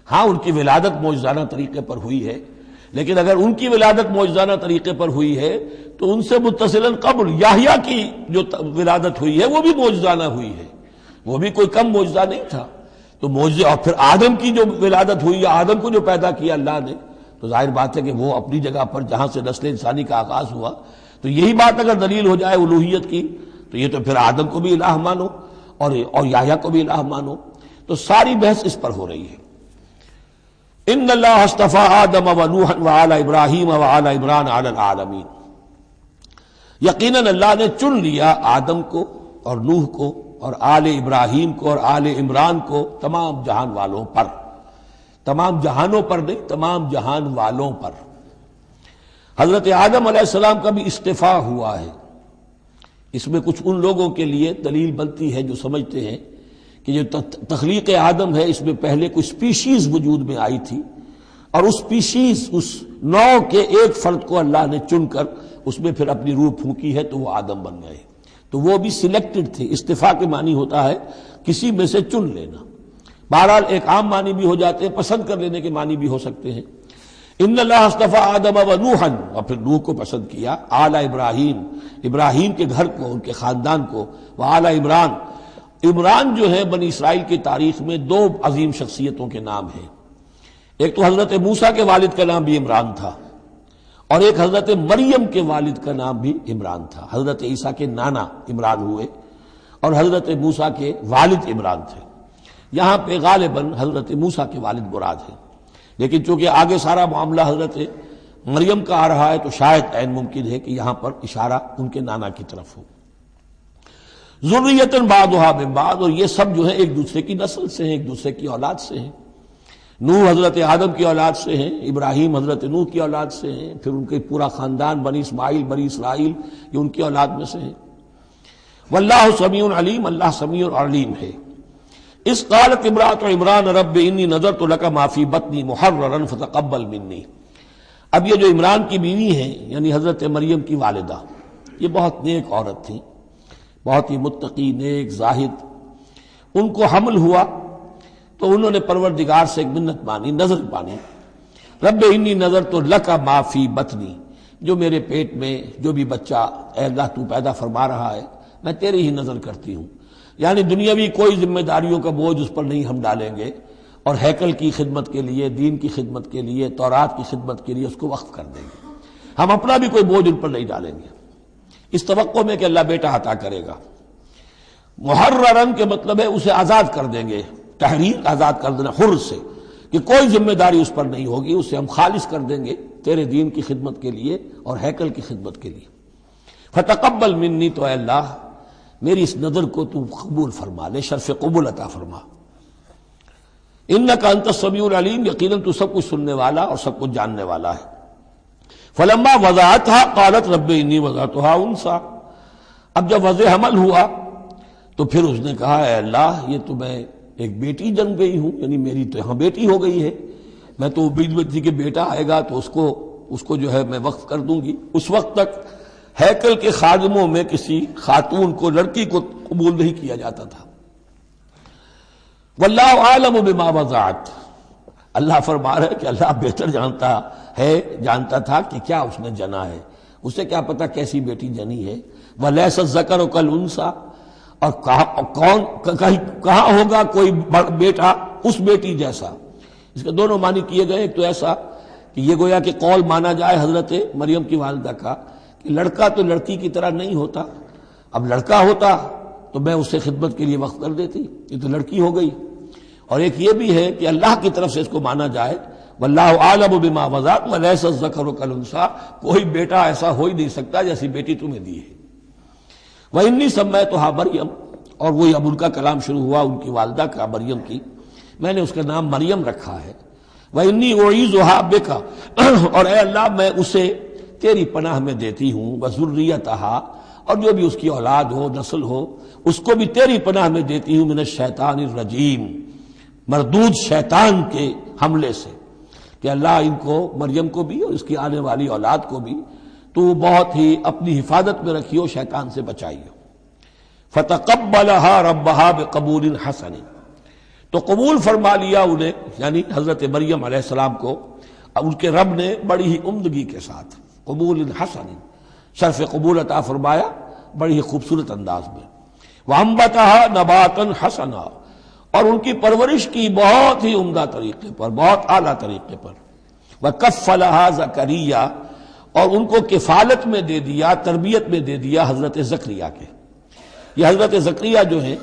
ہاں ان کی ولادت معجزانہ طریقے پر ہوئی ہے، لیکن اگر ان کی ولادت معجزانہ طریقے پر ہوئی ہے تو ان سے متصلاً قبل یحییٰ کی جو ولادت ہوئی ہے وہ بھی معجزانہ ہوئی ہے، وہ بھی کوئی کم معجزہ نہیں تھا۔ تو معجزے، اور پھر آدم کی جو ولادت ہوئی، آدم کو جو پیدا کیا اللہ نے، تو ظاہر بات ہے کہ وہ اپنی جگہ پر جہاں سے نسل انسانی کا آغاز ہوا، تو یہی بات اگر دلیل ہو جائے الوہیت کی تو یہ تو پھر آدم کو بھی الہ مانو اور یحییٰ کو بھی الہ مانو، تو ساری بحث اس پر ہو رہی ہے۔ ان اللہ اصطفى آدم ونوحا وآل ابراہیم وآل عمران علی العالمین، یقیناً اللہ نے چن لیا آدم کو اور نوح کو اور آل ابراہیم کو اور آل عمران کو تمام جہان والوں پر، تمام جہانوں پر نہیں، تمام جہان والوں پر۔ حضرت آدم علیہ السلام کا بھی استفاء ہوا ہے۔ اس میں کچھ ان لوگوں کے لیے دلیل بنتی ہے جو سمجھتے ہیں کہ جو تخلیق آدم ہے اس میں پہلے کوئی سپیشیز وجود میں آئی تھی، اور اس سپیشیز، اس نوع کے ایک فرد کو اللہ نے چن کر اس میں پھر اپنی روح پھونکی ہے تو وہ آدم بن گئے، تو وہ بھی سلیکٹڈ تھے۔ استفاء کے معنی ہوتا ہے کسی میں سے چن لینا، بہرحال ایک عام معنی بھی ہو جاتے ہیں، پسند کر لینے کے معنی بھی ہو سکتے ہیں۔ ان اللہ اصطفى آدم ونوحا، اور پھر نوح کو پسند کیا، آل ابراہیم، ابراہیم کے گھر کو، ان کے خاندان کو، وآل عمران۔ عمران جو ہے بنی اسرائیل کی تاریخ میں دو عظیم شخصیتوں کے نام ہیں، ایک تو حضرت موسیٰ کے والد کا نام بھی عمران تھا، اور ایک حضرت مریم کے والد کا نام بھی عمران تھا۔ حضرت عیسیٰ کے نانا عمران ہوئے اور حضرت موسیٰ کے والد عمران تھے۔ یہاں پہ غالباً حضرت موسیٰ کے والد مراد ہیں، لیکن چونکہ آگے سارا معاملہ حضرت مریم کا آ رہا ہے تو شاید عین ممکن ہے کہ یہاں پر اشارہ ان کے نانا کی طرف ہو۔ ذریۃ بعضھا من بعض، اور یہ سب جو ہے ایک دوسرے کی نسل سے ہیں، ایک دوسرے کی اولاد سے ہیں۔ نوح حضرت آدم کی اولاد سے ہیں، ابراہیم حضرت نوح کی اولاد سے ہیں، پھر ان کے پورا خاندان بنی اسماعیل بنی اسرائیل یہ ان کی اولاد میں سے ہیں۔ واللہ سمیع علیم، اللہ سمیع اور علیم ہے۔ اس قالت امرأۃ عمران رب انی نذرت لک ما فی بطنی محررا فتقبل منی۔ اب یہ جو عمران کی بیوی ہیں یعنی حضرت مریم کی والدہ، یہ بہت نیک عورت تھیں، بہت ہی متقی، نیک، زاہد۔ ان کو حمل ہوا تو انہوں نے پروردگار سے ایک منت مانی، نظر مانی، رب انی نذرت لک ما فی بطنی، جو میرے پیٹ میں جو بھی بچہ اے اللہ تو پیدا فرما رہا ہے میں تیری ہی نظر کرتی ہوں، یعنی دنیاوی کوئی ذمہ داریوں کا بوجھ اس پر نہیں ہم ڈالیں گے، اور ہیکل کی خدمت کے لیے، دین کی خدمت کے لیے، تورات کی خدمت کے لیے اس کو وقف کر دیں گے، ہم اپنا بھی کوئی بوجھ ان پر نہیں ڈالیں گے، اس توقع میں کہ اللہ بیٹا عطا کرے گا۔ محررن کے مطلب ہے اسے آزاد کر دیں گے، تحریر آزاد کر دینا، حر سے، کہ کوئی ذمہ داری اس پر نہیں ہوگی، اسے ہم خالص کر دیں گے تیرے دین کی خدمت کے لیے اور ہیکل کی خدمت کے لیے۔ فتقبل منی، تو اے اللہ میری اس نظر کو تو قبول فرما لے، شرف قبول عطا فرما۔ انک انت السمیع العلیم، یقیناً تو سب کچھ سننے والا اور سب کچھ جاننے والا ہے۔ فلما وضعتها قالت رب انی وضعتها انثی، اب جب وضع حمل ہوا تو پھر اس نے کہا اے اللہ یہ تو میں ایک بیٹی جن گئی ہوں، یعنی میری تو یہاں بیٹی ہو گئی ہے، میں تو امید میں تھی کہ بیٹا آئے گا تو اس کو جو ہے میں وقف کر دوں گی۔ اس وقت تک ہیکل کے خادموں میں کسی خاتون کو، لڑکی کو قبول نہیں کیا جاتا تھا۔ واللہ عالم بما وضعت، اللہ فرما رہے کہ اللہ بہتر جانتا تھا کہ کیا اس نے جنا ہے، اسے کیا پتا کیسی بیٹی جنی ہے۔ ولیس الذکر کالانثی، اور کہاں ہوگا کوئی بیٹا اس بیٹی جیسا۔ اس کے دونوں معنی کیے گئے، ایک تو ایسا کہ یہ گویا کہ قول مانا جائے حضرت مریم کی والدہ کا کہ لڑکا تو لڑکی کی طرح نہیں ہوتا، اب لڑکا ہوتا تو میں اسے خدمت کے لیے وقف کر دیتی، یہ تو لڑکی ہو گئی۔ اور ایک یہ بھی ہے کہ اللہ کی طرف سے اس کو مانا جائے واللہ اعلم بما وضعت ولیس الذکر کالانثی، کوئی بیٹا ایسا ہو ہی نہیں سکتا جیسی بیٹی تمہیں دی ہے۔ وَإِنِّي سَمَّيْتُهَا مریم، اور وہی اب ان کا کلام شروع ہوا ان کی والدہ کا، مریم کی، میں نے اس کا نام مریم رکھا ہے۔ وَإِنِّي أُعِيذُهَا بِكَ، اور اے اللہ میں اسے تیری پناہ میں دیتی ہوں، وَذُرِّيَّتَهَا، اور جو بھی اس کی اولاد ہو، نسل ہو، اس کو بھی تیری پناہ میں دیتی ہوں، من الشیطان الرجیم، مردود شیطان کے حملے سے، کہ اللہ ان کو، مریم کو بھی اور اس کی آنے والی اولاد کو بھی تو بہت ہی اپنی حفاظت میں رکھیو، شیطان سے بچائیو۔ فتقبلها ربها بقبول حسن، تو قبول فرما لیا انہیں، یعنی حضرت مریم علیہ السلام کو ان کے رب نے بڑی ہی عمدگی کے ساتھ، قبول حسن، شرف قبول عطا فرمایا بڑی ہی خوبصورت انداز میں۔ وانبتها نباتا حسنا، اور ان کی پرورش کی بہت ہی عمدہ طریقے پر، بہت اعلیٰ طریقے پر۔ وکفلها زکریا، اور ان کو کفالت میں دے دیا، تربیت میں دے دیا حضرت زکریا کے۔ یہ حضرت زکریا جو ہیں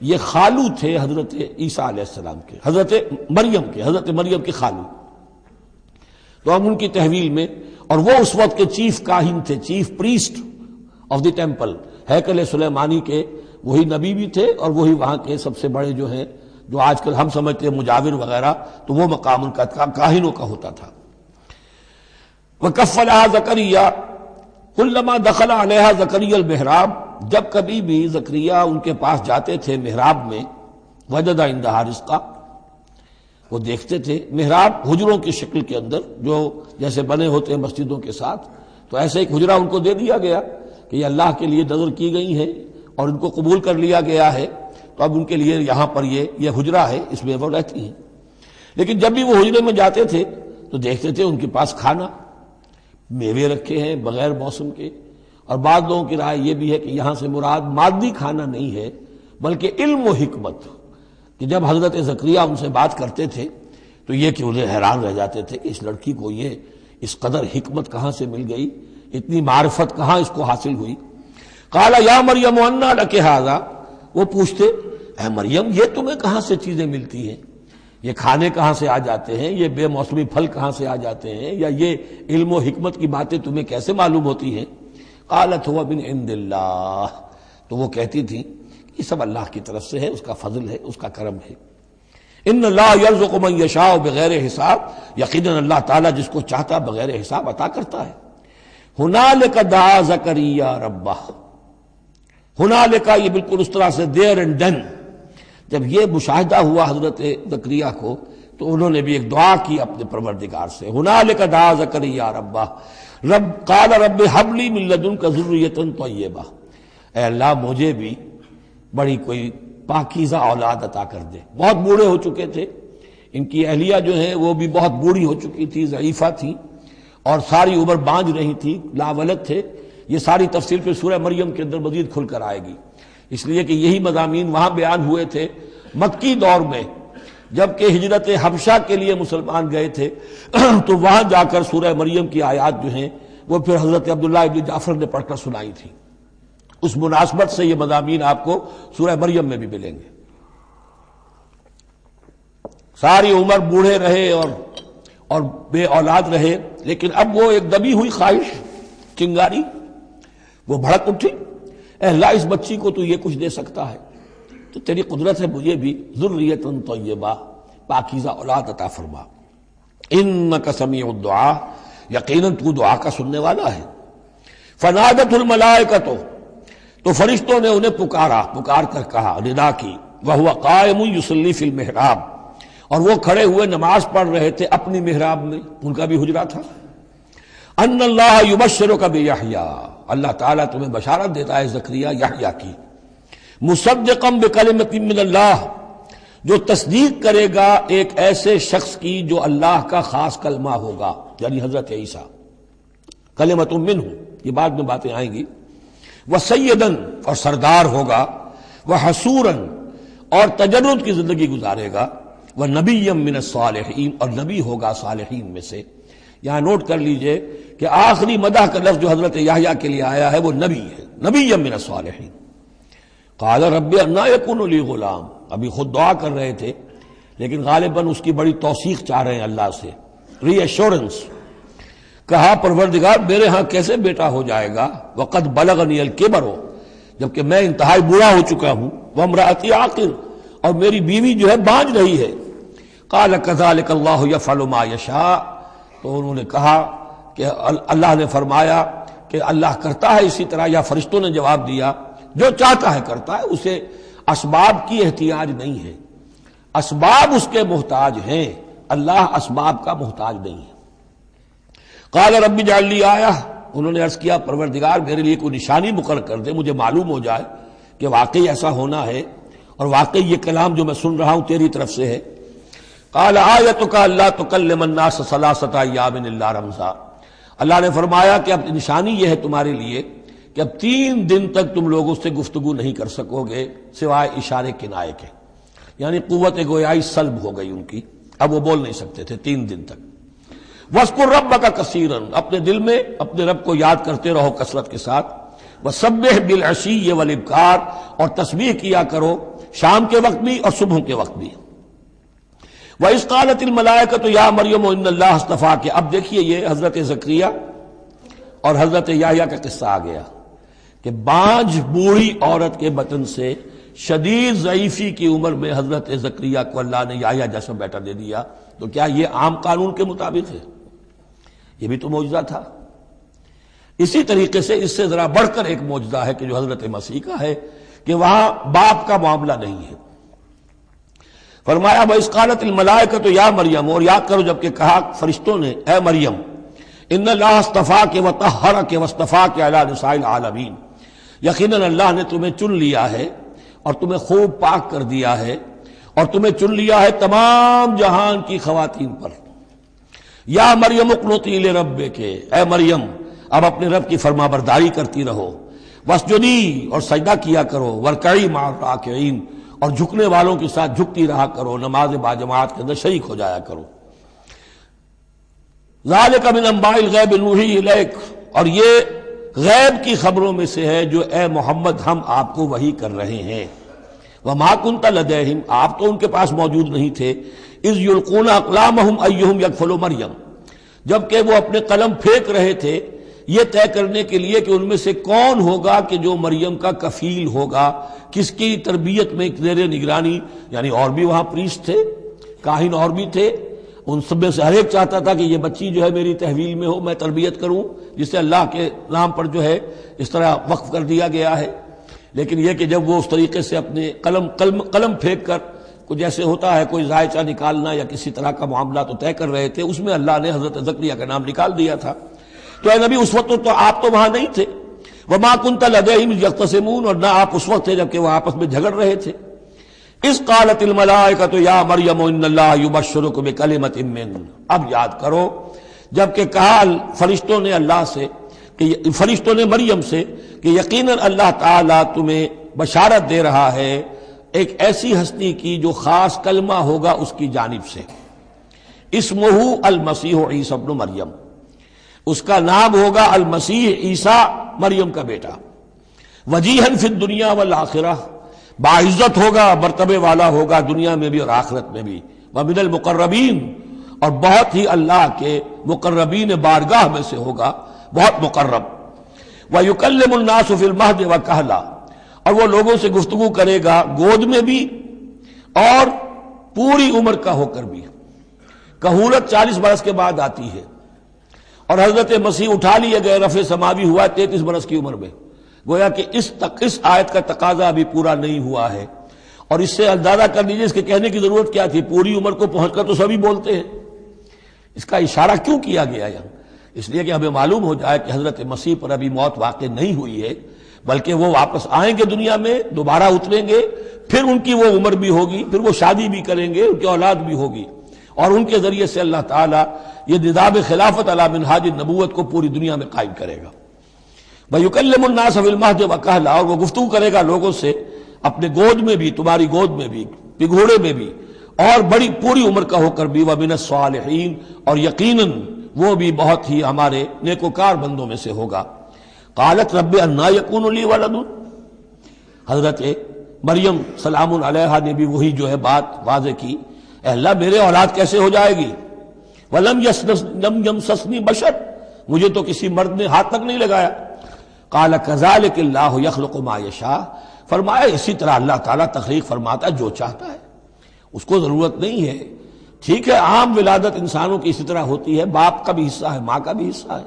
یہ خالو تھے حضرت عیسیٰ علیہ السلام کے، حضرت مریم کے خالو. تو ہم ان کی تحویل میں، اور وہ اس وقت کے چیف کاہن تھے، chief priest of the temple, ہیکل سلیمانی کے وہی نبی بھی تھے اور وہی وہاں کے سب سے بڑے جو ہیں، جو آج کل ہم سمجھتے ہیں مجاور وغیرہ، تو وہ مقام ان کا کاہنوں کا ہوتا تھا. وَكَفَّلَهَا زَكَرِيَّا كُلَّمَا دَخَلَ عَلَيْهَا زَكَرِيَّا الْمِحْرَابَ، جب کبھی بھی زکریا ان کے پاس جاتے تھے محراب میں، وجد عندها رزقا، وہ دیکھتے تھے محراب حجروں کی شکل کے اندر جو جیسے بنے ہوتے ہیں مسجدوں کے ساتھ، تو ایسے ایک حجرہ ان کو دے دیا گیا کہ یہ اللہ کے لیے نظر کی گئی ہے اور ان کو قبول کر لیا گیا ہے، تو اب ان کے لیے یہاں پر یہ حجرہ ہے، اس میں وہ رہتی ہیں. لیکن جب بھی وہ حجرے میں جاتے تھے تو دیکھتے تھے ان کے پاس کھانا، میوے رکھے ہیں بغیر موسم کے. اور بعض لوگوں کی رائے یہ بھی ہے کہ یہاں سے مراد مادی کھانا نہیں ہے بلکہ علم و حکمت، کہ جب حضرت زکریا ان سے بات کرتے تھے تو یہ کہ انہیں حیران رہ جاتے تھے کہ اس لڑکی کو یہ اس قدر حکمت کہاں سے مل گئی، اتنی معرفت کہاں اس کو حاصل ہوئی. قال یا مریم انا لک ھذا، وہ پوچھتے اے مریم یہ تمہیں کہاں سے چیزیں ملتی ہیں، یہ کھانے کہاں سے آ جاتے ہیں، یہ بے موسمی پھل کہاں سے آ جاتے ہیں، یا یہ علم و حکمت کی باتیں تمہیں کیسے معلوم ہوتی ہیں. قالت هو من عند اللہ، تو وہ کہتی تھی یہ سب اللہ کی طرف سے ہے، اس کا فضل ہے، اس کا کرم ہے. ان اللہ یرزق من یشاء بغیر حساب، یقیناً اللہ تعالیٰ جس کو چاہتا بغیر حساب عطا کرتا ہے. ہنالک دعا زکریا ربہ، ہنالک یہ بالکل اس طرح سے دیر اینڈ ڈن، جب یہ مشاہدہ ہوا حضرت زکریا کو تو انہوں نے بھی ایک دعا کی اپنے پروردگار سے. ہنالک دعا زکریا ربہ رب قال رب هب لي من لدنك ذرية طيبة، اے اللہ مجھے بھی بڑی کوئی پاکیزہ اولاد عطا کر دے. بہت بوڑھے ہو چکے تھے، ان کی اہلیہ جو ہے وہ بھی بہت بوڑھی ہو چکی تھی، ضعیفہ تھی اور ساری عمر بانجھ رہی تھی، لاولد تھے. یہ ساری تفصیل پھر سورہ مریم کے اندر مزید کھل کر آئے گی، اس لیے کہ یہی مضامین وہاں بیان ہوئے تھے مکی دور میں، جبکہ ہجرت حبشہ کے لیے مسلمان گئے تھے تو وہاں جا کر سورہ مریم کی آیات جو ہیں وہ پھر حضرت عبداللہ ابن جعفر نے پڑھ کر سنائی تھی. اس مناسبت سے یہ مضامین آپ کو سورہ مریم میں بھی ملیں گے. ساری عمر بوڑھے رہے اور بے اولاد رہے، لیکن اب وہ ایک دبی ہوئی خواہش، چنگاری، وہ بھڑک اٹھی، اے اللہ اس بچی کو تو یہ کچھ دے سکتا ہے تو تیری قدرت ہے مجھے بھی ذریۃ طیبہ، پاکیزہ اولاد عطا فرما. انک سمیع الدعاء، یقیناً تو دعا کا سننے والا ہے. فنادت الملائکۃ، تو فرشتوں نے انہیں پکار کر کہا، ندا کی. وہو قائم یصلی فی المحراب، اور وہ کھڑے ہوئے نماز پڑھ رہے تھے اپنی محراب میں، ان کا بھی حجرہ تھا. ان اللہ یبشرک بیحییٰ، اللہ تعالیٰ تمہیں بشارت دیتا ہے زکریا یحییٰ کی، مصدقا بکلمۃ من اللہ، جو تصدیق کرے گا ایک ایسے شخص کی جو اللہ کا خاص کلمہ ہوگا، یعنی حضرت عیسیٰ. کلمۃ منہ، یہ بعد میں باتیں آئیں گی. وسیدن، اور سردار ہوگا. وحصورا، اور تجرد کی زندگی گزارے گا. ونبیا من الصالحین، اور نبی ہوگا صالحین میں سے. یہاں نوٹ کر لیجئے کہ آخری مدح کا لفظ جو حضرت یحییٰ کے لیے آیا ہے وہ نبی ہے، نبیا من الصالحین. قال رب انا یکون لی غلام، ابھی خود دعا کر رہے تھے لیکن غالباً اس کی بڑی توثیق چاہ رہے ہیں اللہ سے، ری ایشورنس. کہا پروردگار میرے ہاں کیسے بیٹا ہو جائے گا، وقد بلغنی الکبر، جبکہ میں انتہائی بوڑھا ہو چکا ہوں. وامرأتی عاقر، اور میری بیوی جو ہے بانجھ رہی ہے. قال کذلک اللہ یفعل ما یشاء، تو انہوں نے کہا کہ اللہ نے فرمایا کہ اللہ کرتا ہے اسی طرح، یا فرشتوں نے جواب دیا جو چاہتا ہے کرتا ہے، اسے اسباب کی احتیاج نہیں ہے، اسباب اس کے محتاج ہیں، اللہ اسباب کا محتاج نہیں ہے. قال رب اجعل لی آیہ، انہوں نے عرض کیا پروردگار میرے لیے کوئی نشانی مقرر کر دے، مجھے معلوم ہو جائے کہ واقعی ایسا ہونا ہے اور واقعی یہ کلام جو میں سن رہا ہوں تیری طرف سے ہے. قال آیتک الا تکلم الناس ثلاثۃ ایام الا رمزا، اللہ نے فرمایا کہ اب نشانی یہ ہے تمہارے لیے کہ اب 3 دن تک تم لوگوں سے گفتگو نہیں کر سکو گے سوائے اشارے کنائے کے، یعنی قوت گویائی سلب ہو گئی ان کی، اب وہ بول نہیں سکتے تھے 3 دن تک. وَاذْكُرْ رَبَّكَ كَثِيرًا، اپنے دل میں اپنے رب کو یاد کرتے رہو کثرت کے ساتھ. وَسَبِّحْ بِالْعَشِيِّ وَالْإِبْكَارِ، اور تسبیح کیا کرو شام کے وقت بھی اور صبح کے وقت بھی۔ وَإِذْ قَالَتِ الْمَلَائِكَةُ يَا مَرْيَمُ إِنَّ اللَّهَ اصْطَفَاكِ۔ اب دیکھیے یہ حضرت زکریا اور حضرت یحییٰ کا قصہ آ گیا کہ بانجھ بوڑھی عورت کے بطن سے شدید ضعیفی کی عمر میں حضرت زکریا کو اللہ نے یحییٰ جیسا بیٹا دے دیا، تو کیا یہ عام قانون کے مطابق ہے؟ یہ بھی تو معجزہ تھا۔ اسی طریقے سے اس سے ذرا بڑھ کر ایک معجزہ ہے کہ جو حضرت مسیح کا ہے کہ وہاں باپ کا معاملہ نہیں ہے۔ فرمایا وَإِذْ قَالَتِ الْمَلَائِكَةُ يَا مَرْيَمُ، اور یاد کرو جب کہ کہا فرشتوں نے اے مریم، ان اللہ اصطفاک وطہرک واصطفاک علی نساء العالمین، یقیناً اللہ نے تمہیں چن لیا ہے اور تمہیں خوب پاک کر دیا ہے اور تمہیں چن لیا ہے تمام جہان کی خواتین پر۔ یا مریم اقنتی لربک، اے مریم اب اپنے رب کی فرما برداری کرتی رہو، واسجدی اور سجدہ کیا کرو، ورکعی مع الراکعین اور جھکنے والوں کے ساتھ جھکتی رہا کرو، نماز باجماعت کے اندر شریک ہو جایا کرو۔ ذالک من انباء الغیب نوحی الیک، اور یہ غیب کی خبروں میں سے ہے جو اے محمد ہم آپ کو وحی کر رہے ہیں۔ وما کنت لدیہم، آپ تو ان کے پاس موجود نہیں تھے، اذ یلقون اقلامہم ایہم یکفل مریم، جبکہ وہ اپنے قلم پھینک رہے تھے یہ طے کرنے کے لیے کہ ان میں سے کون ہوگا کہ جو مریم کا کفیل ہوگا، کس کی تربیت میں زیر نگرانی، یعنی اور بھی وہاں پریسٹ تھے، کاہن اور بھی تھے، ان سب میں سے ہر ایک چاہتا تھا کہ یہ بچی جو ہے میری تحویل میں ہو، میں تربیت کروں، جسے اللہ کے نام پر جو ہے اس طرح وقف کر دیا گیا ہے۔ لیکن یہ کہ جب وہ اس طریقے سے اپنے قلم پھینک کر کچھ جیسے ہوتا ہے کوئی ذائچہ نکالنا یا کسی طرح کا معاملہ تو طے کر رہے تھے، اس میں اللہ نے حضرت زکریا کا نام نکال دیا تھا۔ تو اے نبی اس وقت تو آپ تو وہاں نہیں تھے، وما کنت لدیہم یختصمون، اور نہ آپ اس وقت تھے جبکہ وہ آپس میں جھگڑ رہے تھے۔ اذ قالت الملائکۃ یا مریم ان اللہ یبشرک بکلمۃ منہ، اب یاد کرو جب کہ کہا فرشتوں نے اللہ سے، کہ فرشتوں نے مریم سے کہ یقیناً اللہ تعالیٰ تمہیں بشارت دے رہا ہے ایک ایسی ہستی کی جو خاص کلمہ ہوگا اس کی جانب سے، اسمہ المسیح عیسی ابن مریم، اس کا نام ہوگا المسیح عیسیٰ مریم کا بیٹا، وجیہا فی الدنیا والآخرہ، باعزت ہوگا، مرتبے والا ہوگا دنیا میں بھی اور آخرت میں بھی، ومن المقربین، اور بہت ہی اللہ کے مقربین بارگاہ میں سے ہوگا، بہت مقرب، وَيُكَلِّمُ النَّاسُ فِي الْمَهْدِ وَكَهْلًا، اور وہ لوگوں سے گفتگو کرے گا گود میں بھی اور پوری عمر کا ہو کر بھی۔ کہولت 40 برس کے بعد آتی ہے، اور حضرت مسیح اٹھا لیے گئے، رفع سماوی ہوا 33 برس کی عمر میں، گویا کہ اس آیت کا تقاضا ابھی پورا نہیں ہوا ہے، اور اس سے اندازہ کر لیجیے اس کے کہنے کی ضرورت کیا تھی، پوری عمر کو پہنچ کر تو سبھی بولتے ہیں، اس کا اشارہ کیوں کیا گیا یہاں؟ اس لیے کہ ہمیں معلوم ہو جائے کہ حضرت مسیح پر ابھی موت واقع نہیں ہوئی ہے، بلکہ وہ واپس آئیں گے دنیا میں، دوبارہ اتریں گے، پھر ان کی وہ عمر بھی ہوگی، پھر وہ شادی بھی کریں گے، ان کی اولاد بھی ہوگی، اور ان کے ذریعے سے اللہ تعالیٰ یہ نظام خلافت علی منہاج النبوت کو پوری دنیا میں قائم کرے گا۔ وَيُكَلِّمُ النَّاسَ فِي الْمَهْدِ وَكَهْلًا، اور وہ گفتگو کرے گا لوگوں سے اپنے گود میں بھی، تمہاری گود میں بھی، پگھوڑے میں بھی، اور بڑی پوری عمر کا ہو کر بھی، وَمِنَ الصَّالِحِينَ، اور یقیناً وہ بھی بہت ہی ہمارے نیکوکار بندوں میں سے ہوگا۔ قالت رب انا یکون لی ولد، حضرت مریم سلام علیہا نے بھی وہی جو ہے بات واضح کی، اے اللہ میرے اولاد کیسے ہو جائے گی، ولم یمسسنی بشر، مجھے تو کسی مرد نے ہاتھ تک نہیں لگایا۔ قال کذالک اللہ یخلق ما یشاء، فرمایا اسی طرح اللہ تعالیٰ تخلیق فرماتا ہے جو چاہتا ہے، اس کو ضرورت نہیں ہے۔ ٹھیک ہے عام ولادت انسانوں کی اسی طرح ہوتی ہے، باپ کا بھی حصہ ہے، ماں کا بھی حصہ ہے،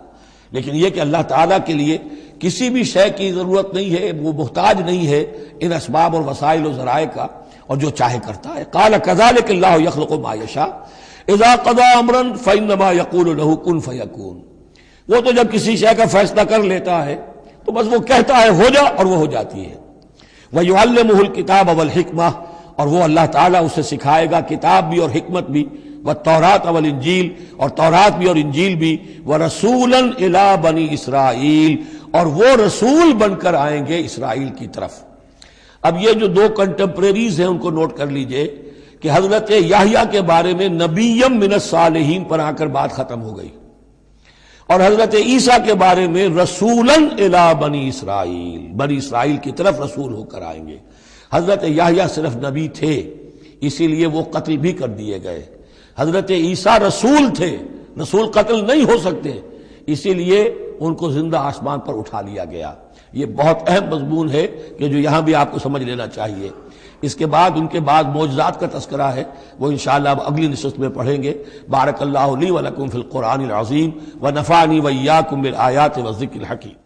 لیکن یہ کہ اللہ تعالیٰ کے لیے کسی بھی شے کی ضرورت نہیں ہے، وہ محتاج نہیں ہے ان اسباب اور وسائل و ذرائع کا، اور جو چاہے کرتا ہے۔ قال کذالک اللہ یخلق ما یشاء اذا قضى امرا فانما یقول له کن فیکون، وہ تو جب کسی شے کا فیصلہ کر لیتا ہے تو بس وہ کہتا ہے ہو جا اور وہ ہو جاتی ہے۔ وَيُعَلِّمُهُ الْكِتَابَ وَالْحِكْمَةَ، اور وہ اللہ تعالیٰ اسے سکھائے گا کتاب بھی اور حکمت بھی، وَالتَّوْرَاةَ وَالْإِنْجِيلَ، اور تورات بھی اور انجیل بھی، وَرَسُولًا إِلَىٰ بَنِي إِسْرَائِيل، اور وہ رسول بن کر آئیں گے اسرائیل کی طرف۔ اب یہ جو دو کنٹمپریریز ہیں ان کو نوٹ کر لیجئے کہ حضرت یحییٰ کے بارے میں نبیم من الصالحین پر آ کر بات ختم ہو گئی، اور حضرت عیسیٰ کے بارے میں رسولاً الی بنی اسرائیل، بنی اسرائیل کی طرف رسول ہو کر آئیں گے۔ حضرت یحییٰ صرف نبی تھے، اسی لیے وہ قتل بھی کر دیے گئے۔ حضرت عیسیٰ رسول تھے، رسول قتل نہیں ہو سکتے، اسی لیے ان کو زندہ آسمان پر اٹھا لیا گیا۔ یہ بہت اہم مضمون ہے کہ جو یہاں بھی آپ کو سمجھ لینا چاہیے۔ اس کے بعد ان کے بعد معجزات کا تذکرہ ہے، وہ انشاءاللہ اب اگلی نشست میں پڑھیں گے۔ بارک اللہ لی و لکم فی القرآن العظیم و نفعنی و ایاکم بالآیات والذکر الحکیم۔